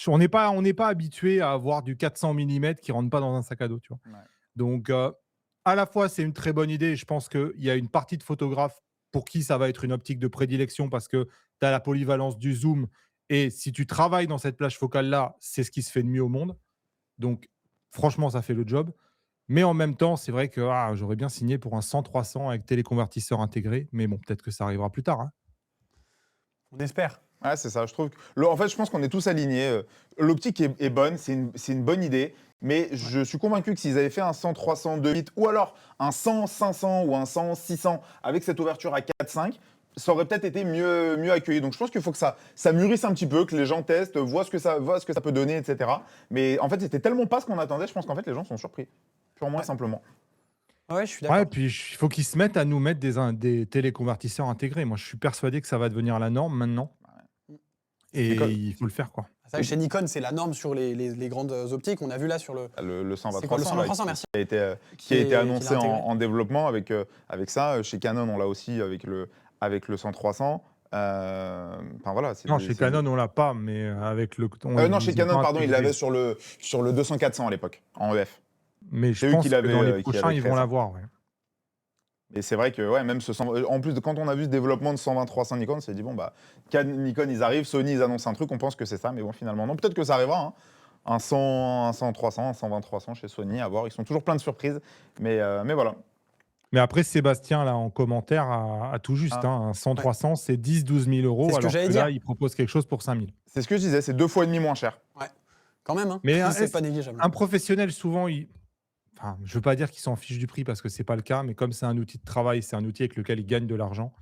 on n'est pas habitué à avoir du 400 millimètres qui rentre pas dans un sac à dos, tu vois? Ouais. Donc, à la fois, c'est une très bonne idée et je pense qu'il y a une partie de photographes pour qui ça va être une optique de prédilection parce que tu as la polyvalence du zoom et si tu travailles dans cette plage focale-là, c'est ce qui se fait de mieux au monde. Donc franchement, ça fait le job. Mais en même temps, c'est vrai que, j'aurais bien signé pour un 100-300 avec téléconvertisseur intégré, mais bon, peut-être que ça arrivera plus tard, hein. On espère. Ouais, c'est ça. Je trouve en fait, je pense qu'on est tous alignés. L'optique est bonne, c'est une bonne idée. Mais je suis convaincu que s'ils avaient fait un 100-300 2.8 ou alors un 100-500 ou un 100-600 avec cette ouverture à 4.5, ça aurait peut-être été mieux accueilli. Donc je pense qu'il faut que ça mûrisse un petit peu, que les gens testent, voient ce que ça peut donner, etc. Mais en fait, c'était tellement pas ce qu'on attendait, je pense qu'en fait, les gens sont surpris. Purement et simplement. Ouais, je suis Ouais, d'accord. puis il faut qu'ils se mettent à nous mettre des téléconvertisseurs intégrés. Moi, je suis persuadé que ça va devenir la norme maintenant et Nikon, il faut le faire, quoi. C'est vrai que chez Nikon, c'est la norme sur les grandes optiques. On a vu là sur le. le C'est quoi, le 120-300 120-300, merci. qui a été Qui annoncé l'a intégré. en développement avec ça. Chez Canon, on l'a aussi avec le 100-300. Enfin voilà. Non, chez Canon, on l'a pas, mais avec le Non, chez ils ont Canon, pas pardon, il intégré. l'avait sur le 200-400 à l'époque, en EF. Mais je C'est eux pense que dans les qui prochains, avaient ils créé vont ça. l'avoir, ouais. Et c'est vrai que, ouais, même en plus, quand on a vu ce développement de 120-300 Nikon, on s'est dit, bon, bah, Nikon, ils arrivent, Sony, ils annoncent un truc, on pense que c'est ça, mais bon, finalement, non. Peut-être que ça arrivera, hein. Un 100-300, un 120-300 chez Sony, à voir. Ils sont toujours plein de surprises, mais voilà. Mais après, Sébastien, là, en commentaire, a tout juste, Ah. hein. Un Ouais. 100-300, c'est 10 000 C'est euros, ce que alors j'allais que là, dire. il propose quelque chose pour 5 000. C'est ce que je disais, c'est 2,5 fois moins cher. Ouais. Quand même, hein. Mais C'est pas négligeable. un professionnel, souvent, enfin, je veux pas dire qu'il s'en fiche du prix parce que c'est pas le cas, mais comme c'est un outil de travail, c'est un outil avec lequel il gagne de l'argent.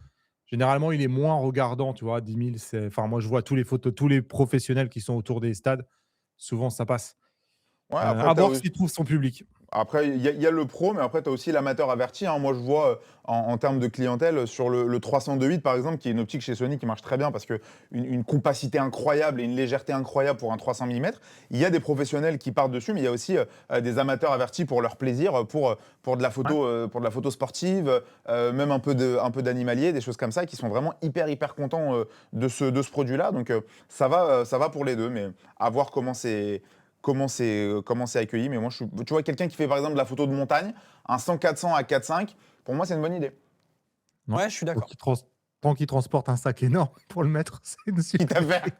Généralement, il est moins regardant, tu vois. 10 000, enfin, moi, je vois tous les professionnels qui sont autour des stades. Souvent, ça passe. Ouais, après, À voir s'il trouve son public. Après, il y a le pro, mais après, tu as aussi l'amateur averti, hein. Moi, je vois en termes de clientèle sur le 302.8, par exemple, qui est une optique chez Sony qui marche très bien parce qu'une compacité incroyable et une légèreté incroyable pour un 300 mm. Il y a des professionnels qui partent dessus, mais il y a aussi des amateurs avertis pour leur plaisir, pour de la photo sportive, même un peu d'animalier, des choses comme ça, qui sont vraiment hyper contents de ce produit-là. Donc, ça va pour les deux, mais à voir comment c'est accueilli. Mais moi, tu vois, quelqu'un qui fait par exemple de la photo de montagne, un 100-400 à 4.5, pour moi, c'est une bonne idée. Non. Ouais, je suis d'accord. Tant qu'il transporte un sac énorme pour le mettre, c'est une super. Tout à fait.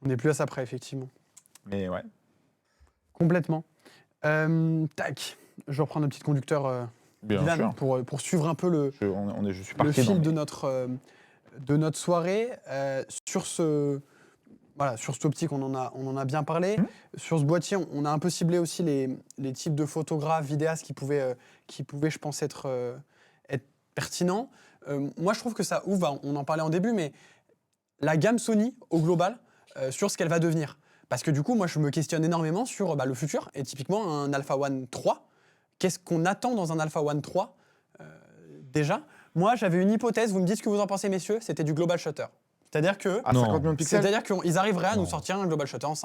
On n'est plus à ça près, effectivement. Mais ouais. Complètement. Tac. Je reprends nos petits conducteurs Bien Dylan, sûr. pour suivre un peu le Je suis parti fil dans de notre soirée. Sur cette optique, on en a bien parlé. Sur ce boîtier, on a un peu ciblé aussi les types de photographes, vidéastes qui pouvaient, je pense, être pertinents. Moi, je trouve que ça ouvre, on en parlait en début, mais la gamme Sony, au global, sur ce qu'elle va devenir. Parce que du coup, moi, je me questionne énormément sur le futur. Et typiquement, un Alpha One 3, qu'est-ce qu'on attend dans un Alpha One 3 déjà? Moi, j'avais une hypothèse, vous me dites ce que vous en pensez, messieurs, c'était du global shutter. C'est-à-dire que à 50 millions de pixels. c'est-à-dire qu'ils arriveraient à nous Non. sortir un global shutter en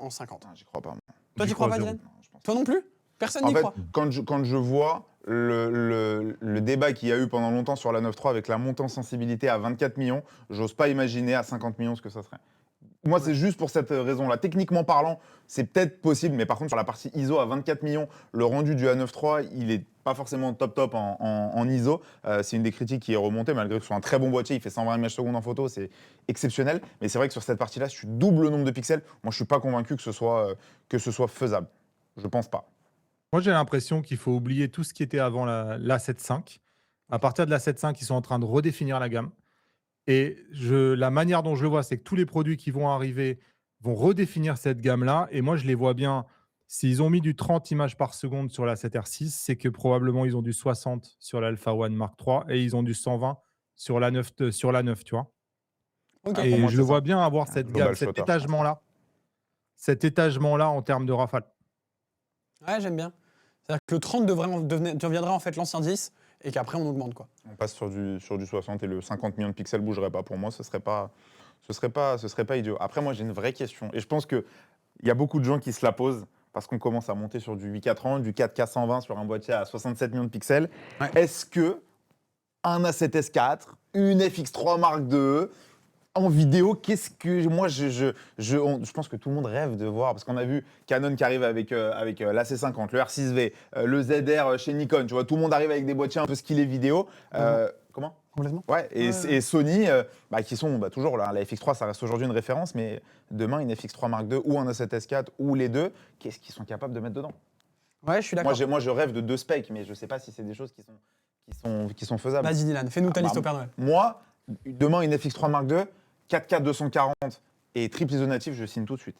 50. J'y crois pas. Moi. Toi, J'y tu crois crois pas, zéro. Dylan? Toi non plus? Personne n'y En fait, croit. quand je vois le débat qu'il y a eu pendant longtemps sur la 9.3 avec la montée en sensibilité à 24 millions, j'ose pas imaginer à 50 millions ce que ça serait. Moi, c'est juste pour cette raison-là. Techniquement parlant, c'est peut-être possible, mais par contre, sur la partie ISO à 24 millions, le rendu du A9 III, il est pas forcément top en ISO. C'est une des critiques qui est remontée, malgré que ce soit un très bon boîtier, il fait 120 images secondes en photo, c'est exceptionnel. Mais c'est vrai que sur cette partie-là, si tu doubles le nombre de pixels, moi, je suis pas convaincu que ce soit faisable. Je pense pas. Moi, j'ai l'impression qu'il faut oublier tout ce qui était avant la 7.5. À partir de la 7.5, ils sont en train de redéfinir la gamme. Et la manière dont je le vois, c'est que tous les produits qui vont arriver vont redéfinir cette gamme-là. Et moi, je les vois bien. S'ils ont mis du 30 images par seconde sur la 7R6, c'est que probablement ils ont du 60 sur l'Alpha One Mark III et ils ont du 120 sur la 9, tu vois. Ok. Et moi, je le vois bien avoir cette global gamme, cet shutter, étagement-là. Cet étagement-là en termes de rafale. Ouais, j'aime bien. C'est-à-dire que le 30 deviendrait en fait l'ancien 10 et qu'après on augmente quoi. On passe sur du 60 et le 50 millions de pixels bougerait pas. Pour moi, ce serait pas idiot. Après, moi, j'ai une vraie question. Et je pense qu'il y a beaucoup de gens qui se la posent parce qu'on commence à monter sur du 8K30, du 4K 120 sur un boîtier à 67 millions de pixels. Ouais. Est-ce que un A7S4, une FX3 Mark II, en vidéo, qu'est-ce que moi je pense que tout le monde rêve de voir parce qu'on a vu Canon qui arrive avec l'AC50, le R6V, le ZR chez Nikon, tu vois, tout le monde arrive avec des boîtiers un peu skillés vidéo. Comment ? Complètement. Ouais, et Sony, qui sont toujours là. La FX3, ça reste aujourd'hui une référence, mais demain, une FX3 Mark II ou un A7S4 ou les deux, qu'est-ce qu'ils sont capables de mettre dedans ? Ouais, je suis d'accord. Moi, je rêve de 2 specs, mais je sais pas si c'est des choses qui sont faisables. Vas-y Dylan, fais-nous ta liste au Père Noël. Moi, demain, une FX3 Mark II, 4K 240 et triple ISO natif, je signe tout de suite.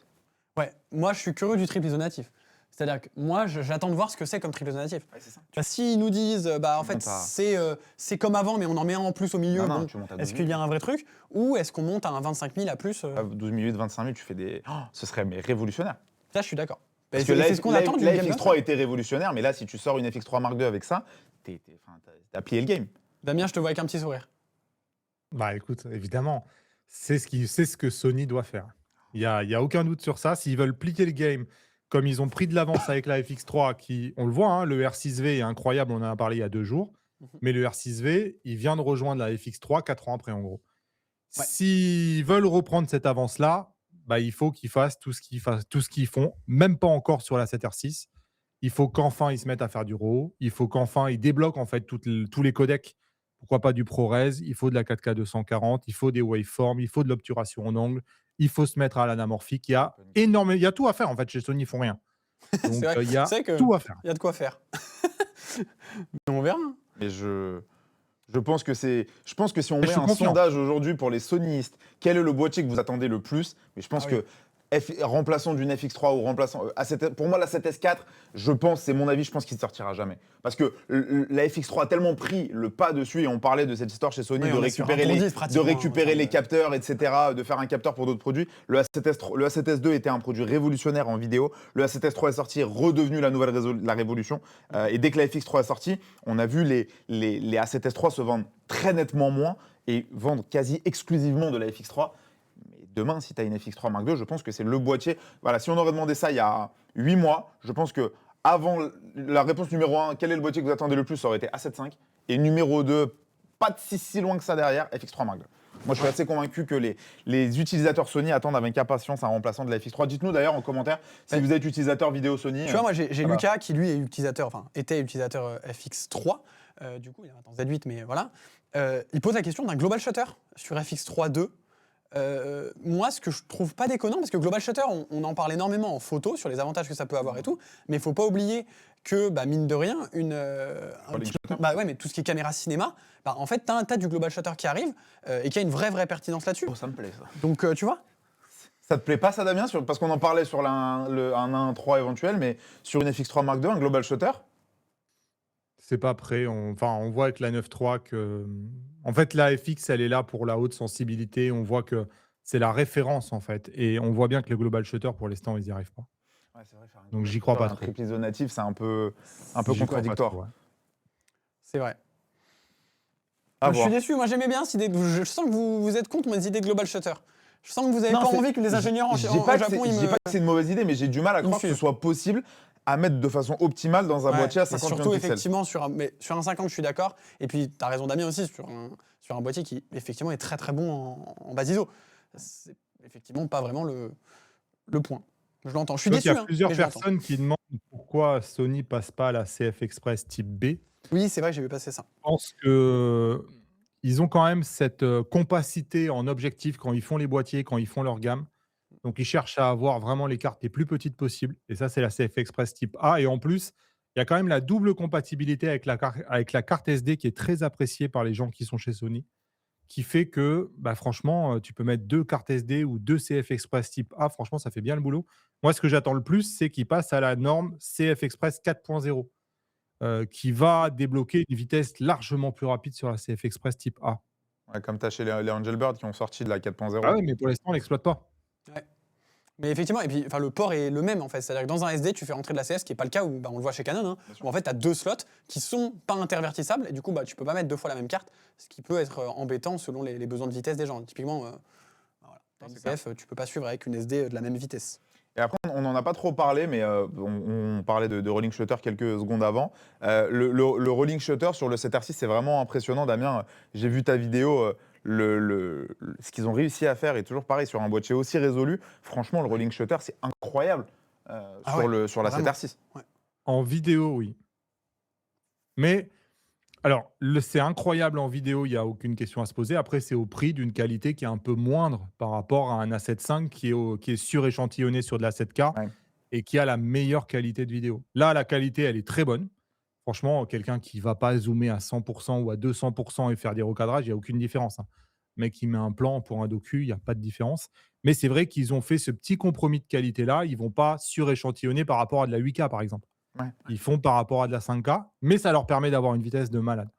Ouais, moi je suis curieux du triple ISO natif. C'est-à-dire que moi j'attends de voir ce que c'est comme triple ISO natif. Ouais, c'est ça. Tu vois, s'ils nous disent en fait c'est comme avant mais on en met un en plus au milieu, Non, bon, tu montes à 12 est-ce qu'il y a un vrai truc ou est-ce qu'on monte à un 25 000 à plus 12 minutes, 25 000, tu fais des. Oh, ce serait révolutionnaire. Ça je suis d'accord. Parce C'est que ce qu'on attend d'une la gamme FX3 était révolutionnaire, mais là, si tu sors une FX3 Mark II avec ça, t'as plié le game. Damien, je te vois avec un petit sourire. Bah écoute, évidemment, c'est ce que Sony doit faire. Il y a aucun doute sur ça. S'ils veulent plier le game, comme ils ont pris de l'avance avec la FX3, qui, on le voit, hein, le R6V est incroyable, on en a parlé il y a 2 jours, mais le R6V, il vient de rejoindre la FX3 4 ans après, en gros. Ouais. S'ils veulent reprendre cette avance-là, bah, il faut qu'ils fassent tout ce qu'ils font, même pas encore sur la 7R6. Il faut qu'enfin ils se mettent à faire du RAW. Il faut qu'enfin ils débloquent en fait tous les codecs. Pourquoi pas du ProRes? Il faut de la 4K 240, il faut des waveforms, il faut de l'obturation en angle, il faut se mettre à l'anamorphique. Il y a tout à faire en fait chez Sony, ils font rien. Donc vrai, il y a c'est vrai que tout à faire. Il y a de quoi faire. Mais on verra. Et je pense que si on Mais met je suis un confiant. sondage aujourd'hui pour les Sonyistes, quel est le boîtier que vous attendez le plus? Mais je pense Ah oui. que remplaçant d'une FX3 ou remplaçant pour moi la 7S4, c'est mon avis, je pense qu'il ne sortira jamais parce que la FX3 a tellement pris le pas dessus et on parlait de cette histoire chez Sony Oui, de on est sur un récupérer tour 10 pratiquement, les capteurs, etc., de faire un capteur pour d'autres produits. Le A7S2 était un produit révolutionnaire en vidéo. Le A7S3 est sorti, est redevenu la révolution. Et dès que la FX3 est sortie, on a vu les A7S3 se vendre très nettement moins et vendre quasi exclusivement de la FX3. Demain, si tu as une FX3 Mark II, je pense que c'est le boîtier. Voilà, si on aurait demandé ça il y a 8 mois, je pense que avant la réponse numéro 1, quel est le boîtier que vous attendez le plus, ça aurait été A7V. Et numéro 2, pas de si loin que ça derrière, FX3 Mark II. Moi, je suis assez convaincu que les utilisateurs Sony attendent avec impatience un remplaçant de la FX3. Dites-nous d'ailleurs en commentaire si vous êtes utilisateur vidéo Sony. Tu vois, moi j'ai voilà. Lucas qui lui était utilisateur FX3. Du coup, il a maintenant Z8, mais voilà. Il pose la question d'un global shutter sur FX3 2. Moi, ce que je trouve pas déconnant, parce que Global Shutter, on en parle énormément en photo sur les avantages que ça peut avoir et tout, mais il faut pas oublier que, mine de rien, mais tout ce qui est caméra cinéma, en fait, t'as un tas du Global Shutter qui arrive et qui a une vraie pertinence là-dessus. Oh, ça me plaît ça. Donc, tu vois. Ça te plaît pas ça, Damien, parce qu'on en parlait sur un 1.3 éventuel, mais sur une FX3 Mark II, un Global Shutter? C'est pas prêt. On voit avec la 9.3 que, en fait, la FX, elle est là pour la haute sensibilité. On voit que c'est la référence, en fait. Et on voit bien que le Global Shutter, pour l'instant, ils n'y arrivent pas. Ouais, c'est vrai, Donc, j'y crois pas trop. Un triple ISO natif, c'est un peu J'y crois pas contradictoire. trop, ouais. C'est vrai. À Moi, je voir. suis déçu. Moi, j'aimais bien cette idée. Je sens que vous êtes contre mes idées de Global Shutter. Je sens que vous n'avez pas envie que les ingénieurs au Japon, Je dis pas que c'est une mauvaise idée, mais j'ai du mal à croire que ce soit possible à mettre de façon optimale dans un boîtier à 50 millions de surtout, pixels. effectivement, sur un 50, je suis d'accord. Et puis, tu as raison, Damien, aussi, sur un boîtier qui, effectivement, est très, très bon en bas ISO. effectivement pas vraiment le point. Je l'entends. Je suis Donc il y déçu, a hein, plusieurs mais je l'entends. personnes qui demandent pourquoi Sony passe pas à la CF Express type B. Oui, c'est vrai, j'ai vu passer ça. Je pense que ils ont quand même cette, compacité en objectif quand ils font les boîtiers, quand ils font leur gamme. Donc ils cherchent à avoir vraiment les cartes les plus petites possibles et ça, c'est la CF Express type A et en plus, il y a quand même la double compatibilité avec la carte SD qui est très appréciée par les gens qui sont chez Sony, qui fait que, bah, franchement, tu peux mettre 2 cartes SD ou 2 CF Express type A, franchement, ça fait bien le boulot. Moi, ce que j'attends le plus, c'est qu'ils passent à la norme CF Express 4.0, qui va débloquer une vitesse largement plus rapide sur la CF Express type A. Ouais, comme tu as chez les Angelbird qui ont sorti de la Ah 4.0. ouais, mais pour l'instant, on l'exploite pas. Ouais. Mais effectivement, et puis enfin, le port est le même en fait. C'est-à-dire que dans un SD, tu fais rentrer de la CS, ce qui n'est pas le cas où bah, on le voit chez Canon, hein, Bien sûr. où en fait tu as 2 slots qui sont pas intervertissables et du coup bah, tu peux pas mettre 2 fois la même carte, ce qui peut être embêtant selon les besoins de vitesse des gens. Typiquement, voilà, Non, une c'est clair. CF, tu peux pas suivre avec une SD de la même vitesse. Et après, on n'en a pas trop parlé, mais on parlait de rolling shutter quelques secondes avant. Le rolling shutter sur le 7R6, c'est vraiment impressionnant, Damien. J'ai vu ta vidéo. Ce qu'ils ont réussi à faire est toujours pareil sur un boîtier aussi résolu. Franchement, le rolling shutter, c'est incroyable Ah ouais, sur la vraiment. 7R6. Ouais. En vidéo, oui. Mais alors, c'est incroyable en vidéo, il y a aucune question à se poser. Après, c'est au prix d'une qualité qui est un peu moindre par rapport à un A7 V qui est suréchantillonné sur de la 7K Ouais. et qui a la meilleure qualité de vidéo. Là, la qualité, elle est très bonne. Franchement, quelqu'un qui va pas zoomer à 100% ou à 200% et faire des recadrages, il y a aucune différence, hein. Le mec qui met un plan pour un docu, il y a pas de différence. Mais c'est vrai qu'ils ont fait ce petit compromis de qualité-là. Ils vont pas suréchantillonner par rapport à de la 8K, par exemple. Ouais. Ils font par rapport à de la 5K, mais ça leur permet d'avoir une vitesse de malade.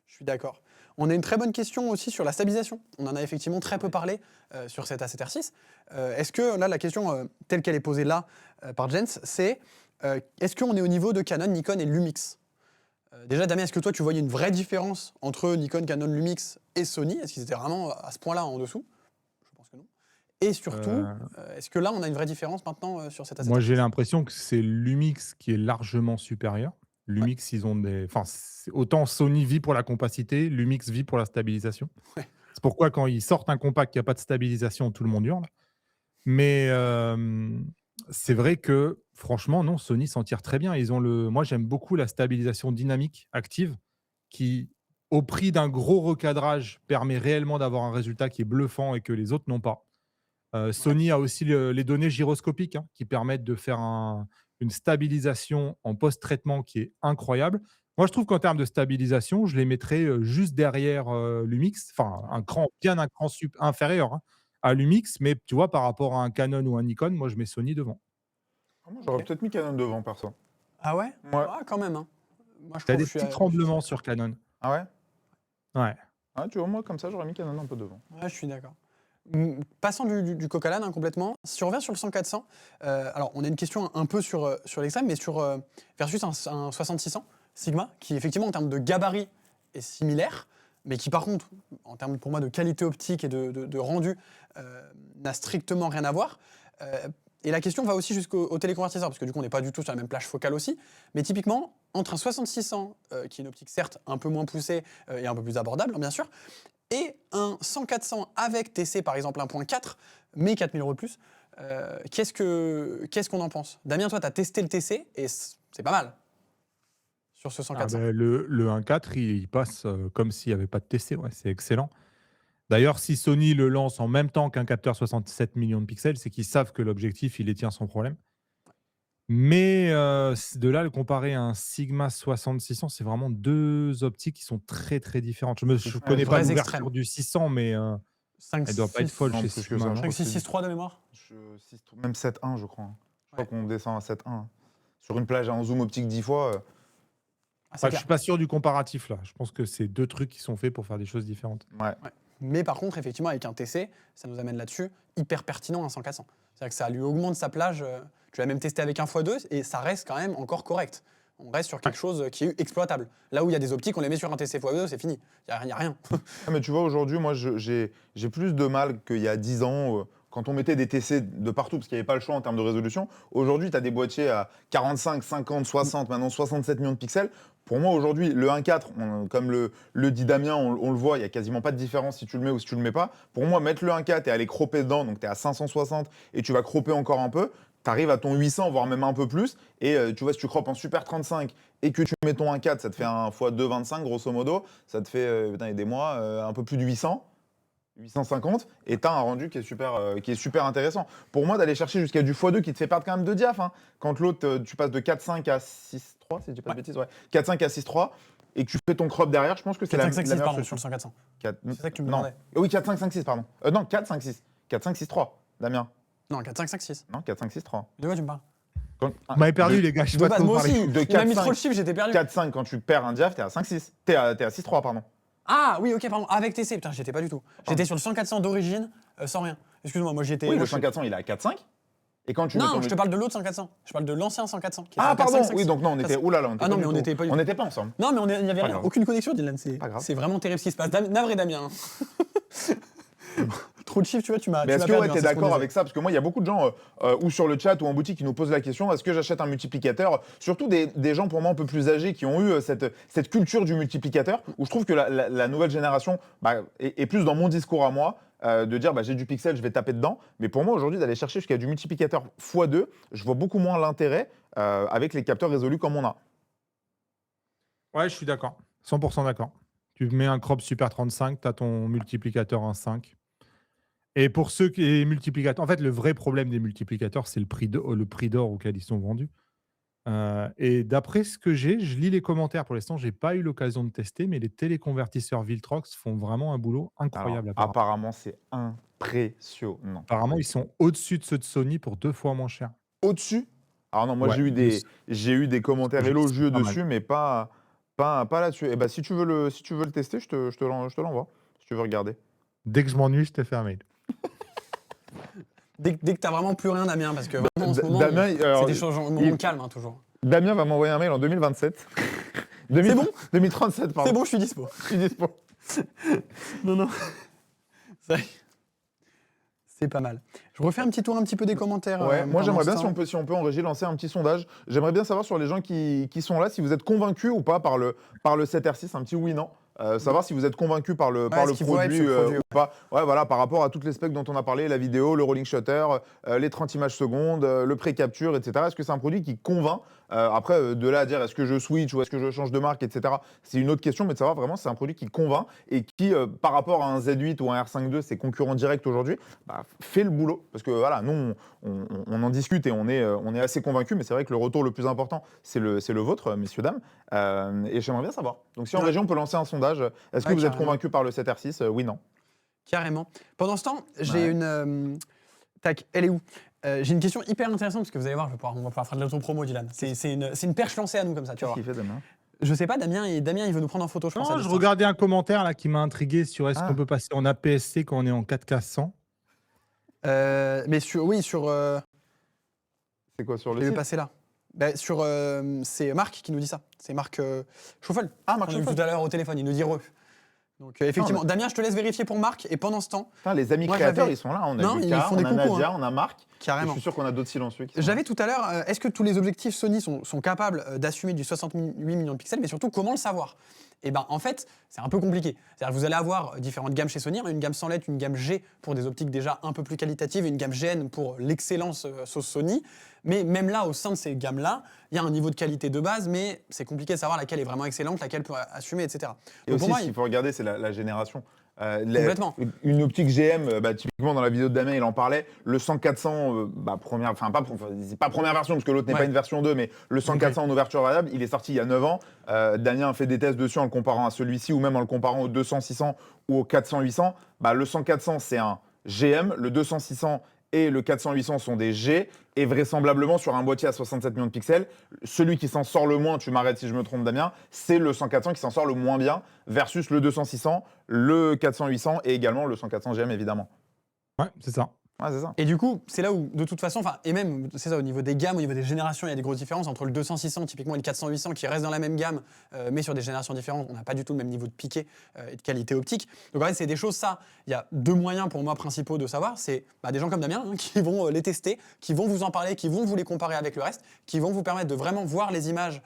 Je suis d'accord. On a une très bonne question aussi sur la stabilisation. On en a effectivement très peu parlé sur cet A7R6. Est-ce que là, la question telle qu'elle est posée là par Jens, c'est est-ce qu'on est au niveau de Canon, Nikon et Lumix? Déjà, Damien, est-ce que toi, tu voyais une vraie différence entre Nikon, Canon, Lumix et Sony? Est-ce qu'ils étaient vraiment à ce point-là en dessous? Je pense que non. Et surtout, Euh, est-ce que là, on a une vraie différence maintenant sur cet Moi, j'ai A7R6? l'impression que c'est Lumix qui est largement supérieur. Ouais. Lumix, ils ont des. Enfin, autant Sony vit pour la compacité, Lumix vit pour la stabilisation. Ouais. C'est pourquoi quand ils sortent un compact qui n'a pas de stabilisation, tout le monde hurle. Mais c'est vrai que, franchement, non, Sony s'en tire très bien. Moi, j'aime beaucoup la stabilisation dynamique active qui, au prix d'un gros recadrage, permet réellement d'avoir un résultat qui est bluffant et que les autres n'ont pas. Ouais. Sony a aussi les données gyroscopiques, hein, qui permettent de faire une stabilisation en post-traitement qui est incroyable. Moi, je trouve qu'en termes de stabilisation, je les mettrais juste derrière Lumix, enfin bien un cran inférieur, hein, à Lumix, mais tu vois, par rapport à un Canon ou un Nikon, moi, je mets Sony devant. Ah, moi, j'aurais Ok. peut-être mis Canon devant, perso. Ah ouais? Ouais. Ah, quand même, hein. Moi, je Tu as trouve des que petits je suis tremblements d'accord. sur Canon. Ah ouais? Ouais. Ah, tu vois, moi, comme ça, j'aurais mis Canon un peu devant. Ouais, je suis d'accord. Passant du coq à l'âne hein, complètement, si on revient sur le 100-400, alors on a une question un peu sur l'extrême, mais versus un 6600 Sigma, qui effectivement en termes de gabarit est similaire, mais qui par contre, en termes pour moi de qualité optique et de rendu, n'a strictement rien à voir. Et la question va aussi jusqu'au téléconvertisseur, parce que du coup on n'est pas du tout sur la même plage focale aussi, mais typiquement, entre un 6600, qui est une optique certes un peu moins poussée et un peu plus abordable, hein, bien sûr, et un 100-400 avec TC par exemple 1.4, mais 4000 € de plus, qu'est-ce qu'on en pense? Damien, toi, tu as testé le TC et c'est pas mal sur ce Ah 100-400. ben, le 1.4, il passe comme s'il n'y avait pas de TC. Ouais, c'est excellent. D'ailleurs, si Sony le lance en même temps qu'un capteur 67 millions de pixels, c'est qu'ils savent que l'objectif, il les tient sans problème. Mais de là, le comparer à un Sigma 6600, c'est vraiment 2 optiques qui sont très, très différentes. Je ne connais pas Vrais l'ouverture extrêmes. du 600, mais elle doit pas être folle 5-6, Non, chez plus que Sigma, ça, je non? crois que c'est 5-6-6-3 de mémoire. même 7.1, je crois. Je crois Ouais. qu'on descend à 7.1. Sur une plage en zoom optique 10 fois. Ah, c'est Enfin, je clair. suis pas sûr du comparatif là. Je pense que c'est 2 trucs qui sont faits pour faire des choses différentes. Ouais. Ouais. Mais par contre, effectivement, avec un TC, ça nous amène là-dessus, hyper pertinent un 100-400. C'est-à-dire que ça lui augmente sa plage. Tu l'as même testé avec un x2 et ça reste quand même encore correct. On reste sur quelque chose qui est exploitable. Là où il y a des optiques, on les met sur un TC x2, c'est fini. Il n'y a rien. Ah, mais tu vois, aujourd'hui, moi, j'ai plus de mal qu'il y a 10 ans, quand on mettait des TC de partout, parce qu'il n'y avait pas le choix en termes de résolution. Aujourd'hui, tu as des boîtiers à 45, 50, 60, maintenant 67 millions de pixels. Pour moi, aujourd'hui, le 1.4, comme le dit Damien, on le voit, il n'y a quasiment pas de différence si tu le mets ou si tu le mets pas. Pour moi, mettre le 1.4 et aller cropper dedans, donc tu es à 560 et tu vas cropper encore un peu, tu arrives à ton 800, voire même un peu plus. Et tu vois, si tu croppes en Super 35 et que tu mets ton 1.4, ça te fait un x 2,25 grosso modo. Ça te fait, aidez-moi, un peu plus de 800. 850, et tu as un rendu qui est super intéressant. Pour moi, d'aller chercher jusqu'à du x2 qui te fait perdre quand même de diaph. Hein. Quand l'autre, tu passes de 4.5 à 6.3, si je dis pas de bêtises, ouais. 4.5 à 6.3, et que tu fais ton crop derrière, je pense que c'est la meilleure solution. Sur le 100-400. C'est ça que tu me demandais. Oui, 4.5-5.6, pardon. Non, 4.5.6. 4.5.6.3, Damien. Non, 4-5-5-6. Non, 4.5.6.3. De quoi tu me parles? Vous m'avez perdu, les gars. Je sais pas de quoi moi vous parlez. aussi, De il m'a mis trop le chiffre, j'étais perdu. 4.5, quand tu perds un diaph, t'es à 5.6. T'es à 6.3, pardon. Ah oui, ok, pardon, avec TC, putain, j'étais pas du tout. J'étais sur le 100-400 d'origine, sans rien. Excuse-moi, moi j'étais. Oui, le 100-400, il est à 4.5. Et quand tu non, je te parle de l'autre 100-400. Je parle de l'ancien 100-400. Ah, pardon, oui, donc non, on était. Oulala, on était. Ah non, mais on n'était pas. On n'était pas ensemble. Non, mais il n'y avait rien. Aucune connexion, Dylan. C'est vraiment terrible ce qui se passe. Navré, Damien. Trop de chiffres, tu vois, tu m'as. Mais est-ce que tu es d'accord avec ça? Parce que moi, il y a beaucoup de gens, ou sur le chat ou en boutique, qui nous posent la question, est-ce que j'achète un multiplicateur? Surtout des gens, pour moi, un peu plus âgés, qui ont eu cette culture du multiplicateur, où je trouve que la nouvelle génération est plus dans mon discours à moi, de dire j'ai du pixel, je vais taper dedans. Mais pour moi, aujourd'hui, d'aller chercher jusqu'à du multiplicateur x2, je vois beaucoup moins l'intérêt avec les capteurs résolus comme on a. Ouais, je suis d'accord. 100% d'accord. Tu mets un crop Super 35, tu as ton multiplicateur en 5. Et pour ceux qui sont multiplicateurs, en fait, le vrai problème des multiplicateurs, c'est le prix d'or auquel ils sont vendus. Et d'après ce que je lis les commentaires. Pour l'instant, je n'ai pas eu l'occasion de tester, mais les téléconvertisseurs Viltrox font vraiment un boulot incroyable. Alors, apparemment, c'est impressionnant. Apparemment, ils sont au-dessus de ceux de Sony pour 2 fois moins cher. Au-dessus? Alors non, moi j'ai eu des commentaires élogieux dessus, mais pas là-dessus. Et si tu veux le tester, je te l'envoie, si tu veux regarder. Dès que je m'ennuie, je te fais un mail. Dès que t'as vraiment plus rien, Damien, parce que vraiment, en ce moment, c'est des changements calmes, hein, toujours. Damien va m'envoyer un mail en 2027. C'est bon 2037, pardon. C'est bon, je suis dispo. Non. C'est pas mal. Je refais un petit tour un petit peu des commentaires. Ouais, moi j'aimerais bien, si on peut en régie, lancer un petit sondage. J'aimerais bien savoir sur les gens qui sont là, si vous êtes convaincus ou pas par le 7R6, un petit oui-non. Savoir si vous êtes convaincu par le produit ou pas. Ouais, voilà, par rapport à toutes les specs dont on a parlé, la vidéo, le rolling shutter, les 30 images secondes, le pré-capture, etc. Est-ce que c'est un produit qui convainc? Après, de là à dire est-ce que je switch ou est-ce que je change de marque, etc. C'est une autre question, mais de savoir vraiment si c'est un produit qui convainc et qui, par rapport à un Z8 ou un R5 II, c'est concurrent direct aujourd'hui, fait le boulot. Parce que voilà, nous, on en discute et on est assez convaincus, mais c'est vrai que le retour le plus important, c'est le vôtre, messieurs, dames. Et j'aimerais bien savoir. Donc si en région, on peut lancer un sondage. Est-ce que vous êtes convaincu par le 7R6? Oui, non. Carrément. Pendant ce temps, j'ai une... Tac, elle est où? J'ai une question hyper intéressante, parce que vous allez voir, on va pouvoir faire de l'auto-promo, Dylan. C'est une perche lancée à nous, comme ça, tu vois. Qu'est-ce qu'il fait, Damien? Je sais pas, Damien, il veut nous prendre en photo, je pense. Non, je regardais un commentaire là qui m'a intrigué sur est-ce qu'on peut passer en APS-C quand on est en 4K 100. Mais sur... C'est quoi sur le site? site? Passer là. C'est Marc qui nous dit ça. C'est Marc Schauffel. Marc Schauffel. Tout à l'heure au téléphone, il nous dit re. Donc effectivement, Damien, je te laisse vérifier pour Marc. Et pendant ce temps... les amis créateurs, ils sont là. On a Lucas, on a Nadia, on a Marc. Carrément. Je suis sûr qu'on a d'autres silencieux. J'avais tout à l'heure, est-ce que tous les objectifs Sony sont capables d'assumer du 68 millions de pixels, mais surtout, comment le savoir? Et en fait, c'est un peu compliqué. C'est-à-dire que vous allez avoir différentes gammes chez Sony, une gamme sans LED, une gamme G pour des optiques déjà un peu plus qualitatives et une gamme GN pour l'excellence sauce Sony. Mais même là, au sein de ces gammes-là, il y a un niveau de qualité de base, mais c'est compliqué de savoir laquelle est vraiment excellente, laquelle peut assumer, etc. Et donc aussi, ce qu'il faut regarder, c'est la génération. Complètement. Une optique GM, typiquement dans la vidéo de Damien, il en parlait, le 100-400, pas première version, parce que l'autre n'est pas une version 2, mais le 100-400 en ouverture variable, il est sorti il y a 9 ans. Damien a fait des tests dessus en le comparant à celui-ci, ou même en le comparant au 200-600 ou au 400-800. Le 100-400, c'est un GM, le 200-600 et le 400-800 sont des G, et vraisemblablement sur un boîtier à 67 millions de pixels, celui qui s'en sort le moins, tu m'arrêtes si je me trompe Damien, c'est le 100-400 qui s'en sort le moins bien, versus le 200-600, le 400-800 et également le 100-400 GM évidemment. Ouais, c'est ça. Ouais, c'est ça. Et du coup, c'est là où, de toute façon, et même, c'est ça, au niveau des gammes, au niveau des générations, il y a des grosses différences entre le 200-600, typiquement, et le 400-800, qui restent dans la même gamme, mais sur des générations différentes. On n'a pas du tout le même niveau de piqué et de qualité optique. Donc, en fait, c'est des choses, ça. Il y a deux moyens, pour moi, principaux de savoir. C'est des gens comme Damien, qui vont les tester, qui vont vous en parler, qui vont vous les comparer avec le reste, qui vont vous permettre de vraiment voir les images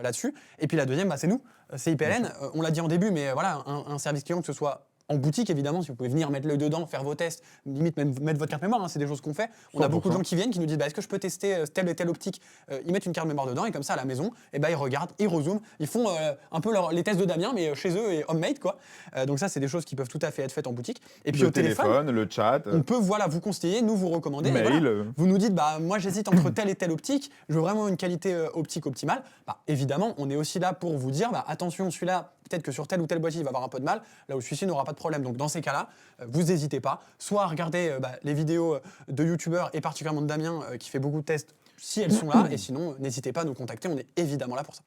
là-dessus. Et puis la deuxième, c'est nous, c'est IPLN. On l'a dit en début, mais voilà, un service client, que ce soit en boutique, évidemment, si vous pouvez venir mettre l'œil dedans, faire vos tests, limite même mettre votre carte mémoire, c'est des choses qu'on fait. On a beaucoup de gens qui viennent, qui nous disent est-ce que je peux tester telle et telle optique. Ils mettent une carte mémoire dedans et comme ça à la maison, ils regardent, ils rezooment, ils font un peu les tests de Damien, mais chez eux et homemade quoi. Donc ça, c'est des choses qui peuvent tout à fait être faites en boutique. Et puis le au téléphone, le chat, on peut vous conseiller, nous vous recommander. mail. Vous nous dites moi j'hésite entre telle et telle optique, je veux vraiment une qualité optique optimale. Évidemment, on est aussi là pour vous dire attention, celui-là, peut-être que sur telle ou telle boîtier, il va avoir un peu de mal, là où celui-ci n'aura pas de problème. Donc dans ces cas-là, vous n'hésitez pas, soit à regarder les vidéos de youtubeurs et particulièrement de Damien qui fait beaucoup de tests si elles sont là, et sinon n'hésitez pas à nous contacter, on est évidemment là pour ça.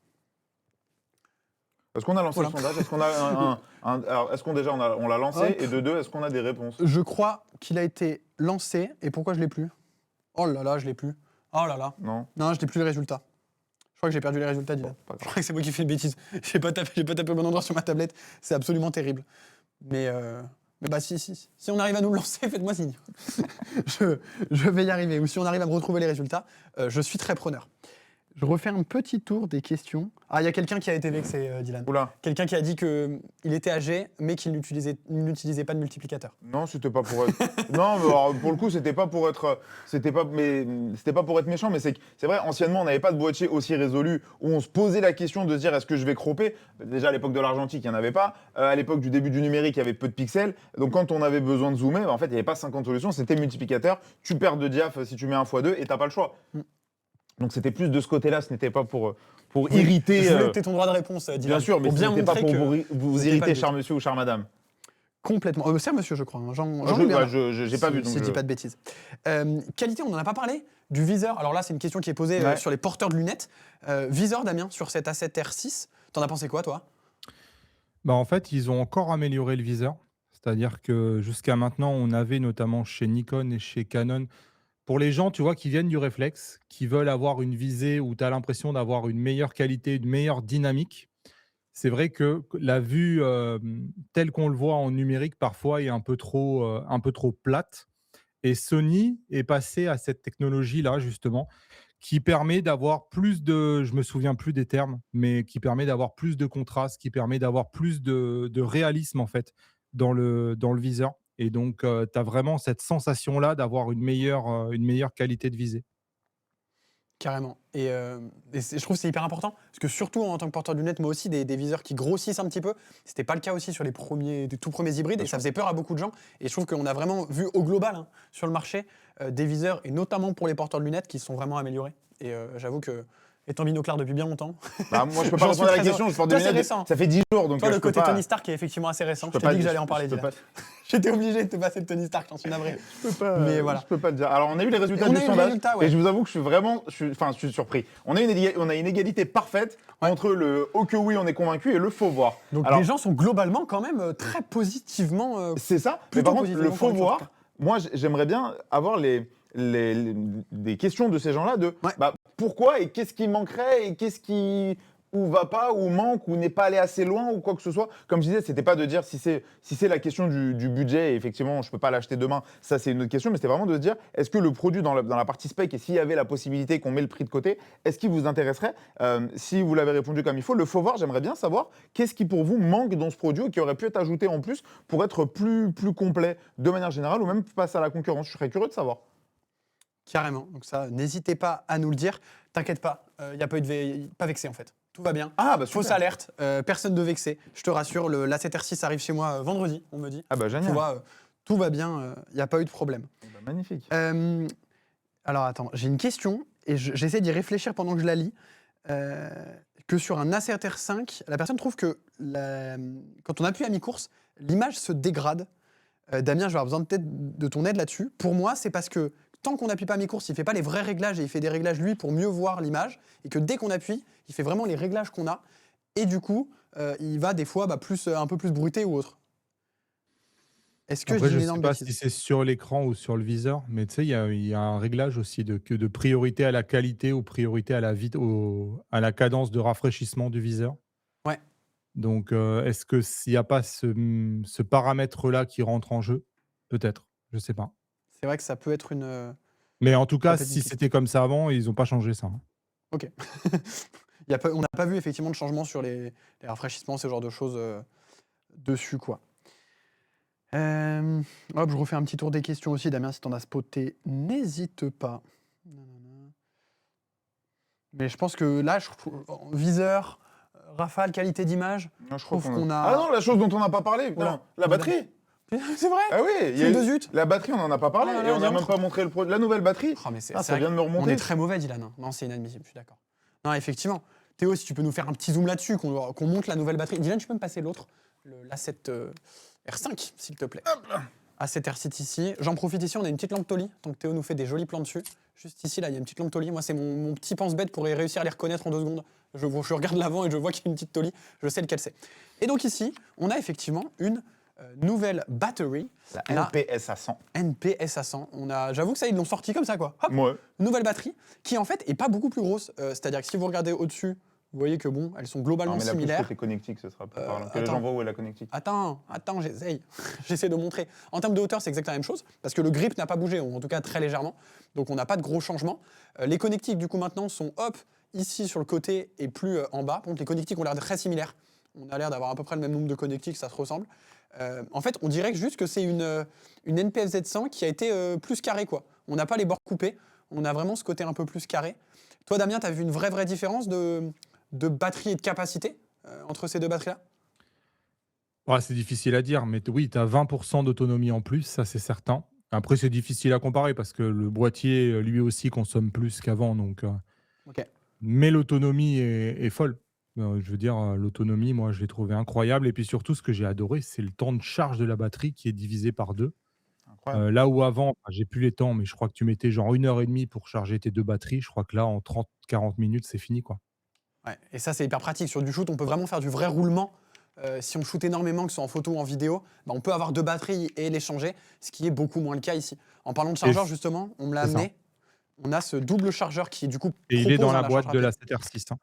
Est-ce qu'on a lancé le sondage? Est-ce qu'on a alors, est-ce qu'on déjà on l'a lancé? Et de deux, est-ce qu'on a des réponses? Je crois qu'il a été lancé, et pourquoi je l'ai plus? Oh là là, je l'ai plus. Oh là là. Non, je n'ai plus les résultats. Je crois que j'ai perdu les résultats, Dylan. pas Je grave. crois que c'est moi qui fais une bêtise. J'ai pas tapé au bon endroit sur ma tablette. C'est absolument terrible. Mais si on arrive à nous le lancer, faites-moi signe. je vais y arriver. Ou si on arrive à me retrouver les résultats, je suis très preneur. Je refais un petit tour des questions. Ah, il y a quelqu'un qui a été vexé, Dylan. Oula. Quelqu'un qui a dit qu'il était âgé, mais qu'il n'utilisait pas de multiplicateur. Non, c'était pas pour être. Non, mais alors, pour le coup, c'était pas pour être méchant, mais c'est vrai. Anciennement, on n'avait pas de boîtier aussi résolu où on se posait la question de se dire est-ce que je vais cropper. Déjà à l'époque de l'argentique, il n'y en avait pas. À l'époque du début du numérique, il y avait peu de pixels. Donc quand on avait besoin de zoomer, en fait, il n'y avait pas 50 solutions. C'était multiplicateur. Tu perds de diaph si tu mets 1x2 et t'as pas le choix. Donc c'était plus de ce côté-là, ce n'était pas pour irriter. Je voulais que tu aies ton droit de réponse, Dylan. Bien sûr, mais ce n'était pas pour vous irriter, cher monsieur ou chère madame. Complètement. C'est un monsieur, je crois. J'ai pas vu. Si je dis pas de bêtises. Qualité, on n'en a pas parlé. Du viseur. Alors là, c'est une question qui est posée sur les porteurs de lunettes. Viseur, Damien, sur cet A7R6. T'en as pensé quoi, toi? En fait, ils ont encore amélioré le viseur. C'est-à-dire que jusqu'à maintenant, on avait notamment chez Nikon et chez Canon, pour les gens, tu vois, qui viennent du réflexe, qui veulent avoir une visée où tu as l'impression d'avoir une meilleure qualité, une meilleure dynamique, c'est vrai que la vue telle qu'on le voit en numérique, parfois, est un peu trop plate. Et Sony est passé à cette technologie-là, justement, qui permet d'avoir plus de, je me souviens plus des termes, mais qui permet d'avoir plus de contraste, qui permet d'avoir plus de réalisme, en fait, dans le viseur. Et donc, tu as vraiment cette sensation-là d'avoir une meilleure qualité de visée. Carrément. Et je trouve que c'est hyper important, parce que surtout en tant que porteur de lunettes, moi aussi, des viseurs qui grossissent un petit peu, c'était pas le cas aussi sur les tout premiers hybrides, et ça faisait peur à beaucoup de gens. Et je trouve qu'on a vraiment vu au global, sur le marché, des viseurs, et notamment pour les porteurs de lunettes, qui se sont vraiment améliorés. Et j'avoue que, étant binoclard depuis bien longtemps... moi, je peux pas répondre à la question, je porte des lunettes, ça fait 10 jours. Donc toi, le côté Tony Stark est effectivement assez récent. Je t'ai dit que j'allais en parler. J'étais obligé de te passer le Tony Stark, j'en suis navré. Je peux pas te dire. Alors, on a eu les résultats du sondage, et je vous avoue que je suis surpris. On a une égalité parfaite entre le « oh que oui, on est convaincu » et le « faut voir ». Donc les gens sont globalement quand même très positivement... c'est ça, mais par contre, le « faut voir », moi, j'aimerais bien avoir des questions de ces gens-là de pourquoi et qu'est-ce qui manquerait et qu'est-ce qui ou va pas ou manque ou n'est pas allé assez loin ou quoi que ce soit. Comme je disais, c'était pas de dire si c'est la question du budget et effectivement je peux pas l'acheter demain, ça c'est une autre question, mais c'était vraiment de se dire est-ce que le produit dans la partie spec et s'il y avait la possibilité qu'on met le prix de côté, est-ce qu'il vous intéresserait? Si vous l'avez répondu comme il faut, le faut voir, j'aimerais bien savoir qu'est-ce qui pour vous manque dans ce produit ou qui aurait pu être ajouté en plus pour être plus complet de manière générale ou même face à la concurrence. Je serais curieux de savoir. Carrément, donc ça, n'hésitez pas à nous le dire. T'inquiète pas, il n'y a pas vexé en fait. Tout va bien. Fausse alerte, personne de vexé. Je te rassure, l'A7R6 arrive chez moi vendredi, on me dit. Génial. Tu vois, tout va bien, il n'y a pas eu de problème. Magnifique. Alors attends, j'ai une question et j'essaie d'y réfléchir pendant que je la lis. Que sur un A7R5, la personne trouve que quand on appuie à mi-course, l'image se dégrade. Damien, je vais avoir besoin peut-être de ton aide là-dessus. Pour moi, c'est parce que tant qu'on n'appuie pas à mi-course, il ne fait pas les vrais réglages et il fait des réglages, lui, pour mieux voir l'image. Et que dès qu'on appuie, il fait vraiment les réglages qu'on a. Et du coup, il va des fois un peu plus bruité ou autre. Est-ce que Après, j'ai je une ne sais énorme pas bêtise? si c'est sur l'écran ou sur le viseur, mais tu sais, il y a un réglage aussi de priorité à la qualité ou priorité à la cadence de rafraîchissement du viseur. Ouais. Donc, est-ce que s'il n'y a pas ce paramètre-là qui rentre en jeu? Peut-être, je ne sais pas. C'est vrai que ça peut être une... Mais en tout cas, peut être une si piste. c'était comme ça avant, ils n'ont pas changé ça. Ok. On n'a pas vu effectivement de changement sur les rafraîchissements, ce genre de choses dessus, quoi. Hop, je refais un petit tour des questions aussi. Damien, si t'en as spoté, n'hésite pas. Mais je pense que là, viseur, rafale, qualité d'image, Non, je trouve qu'on a... Ah non, la chose dont on n'a pas parlé, Voilà. non, la batterie. C'est vrai. Ah oui, il y a Film de zut. la batterie, on n'en a pas parlé, Oh là là, et on n'a diantre. même pas montré le produit. La nouvelle batterie, Oh, mais c'est ça vrai vient de me On remonter. est très mauvais, Dylan. Non, c'est inadmissible, je suis d'accord. Non, effectivement. Théo, si tu peux nous faire un petit zoom là-dessus, qu'on montre la nouvelle batterie. Dylan, tu peux me passer l'autre, l'A7 R5, s'il te plaît. A7 R7 ici. J'en profite ici, on a une petite lampe Tolly. Donc Théo nous fait des jolis plans dessus. Juste ici, là, il y a une petite lampe Tolly. Moi, c'est mon petit pense-bête pour réussir à les reconnaître en 2 secondes. Je regarde l'avant et je vois qu'il y a une petite Tolly. Je sais lequel c'est. Et donc ici, on a effectivement une nouvelle batterie. La NPS à 100. NPS à 100. J'avoue que ça, ils l'ont sorti comme ça, quoi. Hop, Ouais. nouvelle batterie qui, en fait, est pas beaucoup plus grosse. C'est-à-dire que si vous regardez au-dessus, vous voyez que bon, elles sont globalement Non, mais la similaires. puce côté connectique, ce sera plus parlant. Que les attends. gens voient où est la connectique. Attends, j'essaye. J'essaie de montrer. En termes de hauteur, c'est exactement la même chose, parce que le grip n'a pas bougé, ou en tout cas très légèrement. Donc on n'a pas de gros changements. Les connectiques, du coup, maintenant, sont hop, ici sur le côté et plus en bas. Donc les connectiques ont l'air très similaires. On a l'air d'avoir à peu près le même nombre de connectiques, ça se ressemble. En fait, on dirait juste que c'est une NPF Z100 qui a été plus carrée, quoi. On n'a pas les bords coupés, on a vraiment ce côté un peu plus carré. Toi, Damien, tu as vu une vraie différence de batterie et de capacité entre ces deux batteries-là? Ouais, c'est difficile à dire, mais oui, tu as 20% d'autonomie en plus, ça c'est certain. Après, c'est difficile à comparer parce que le boîtier, lui aussi, consomme plus qu'avant. Ok. Mais l'autonomie est folle. Je veux dire, l'autonomie, moi, je l'ai trouvé incroyable. Et puis surtout, ce que j'ai adoré, c'est le temps de charge de la batterie qui est divisé par 2. Incroyable. Là où avant, enfin, j'ai plus les temps, mais je crois que tu mettais genre 1 heure et demie pour charger tes 2 batteries. Je crois que là, en 30-40 minutes, c'est fini, quoi. Ouais. Et ça, c'est hyper pratique. Sur du shoot, on peut vraiment faire du vrai roulement. Si on shoot énormément, que ce soit en photo ou en vidéo, bah, on peut avoir 2 batteries et les changer, ce qui est beaucoup moins le cas ici. En parlant de chargeur, justement, on me l'a C'est ça. amené. On a ce double chargeur qui, du coup, Et il est dans propose la la boîte charge de la rapide. 7R6. Hein.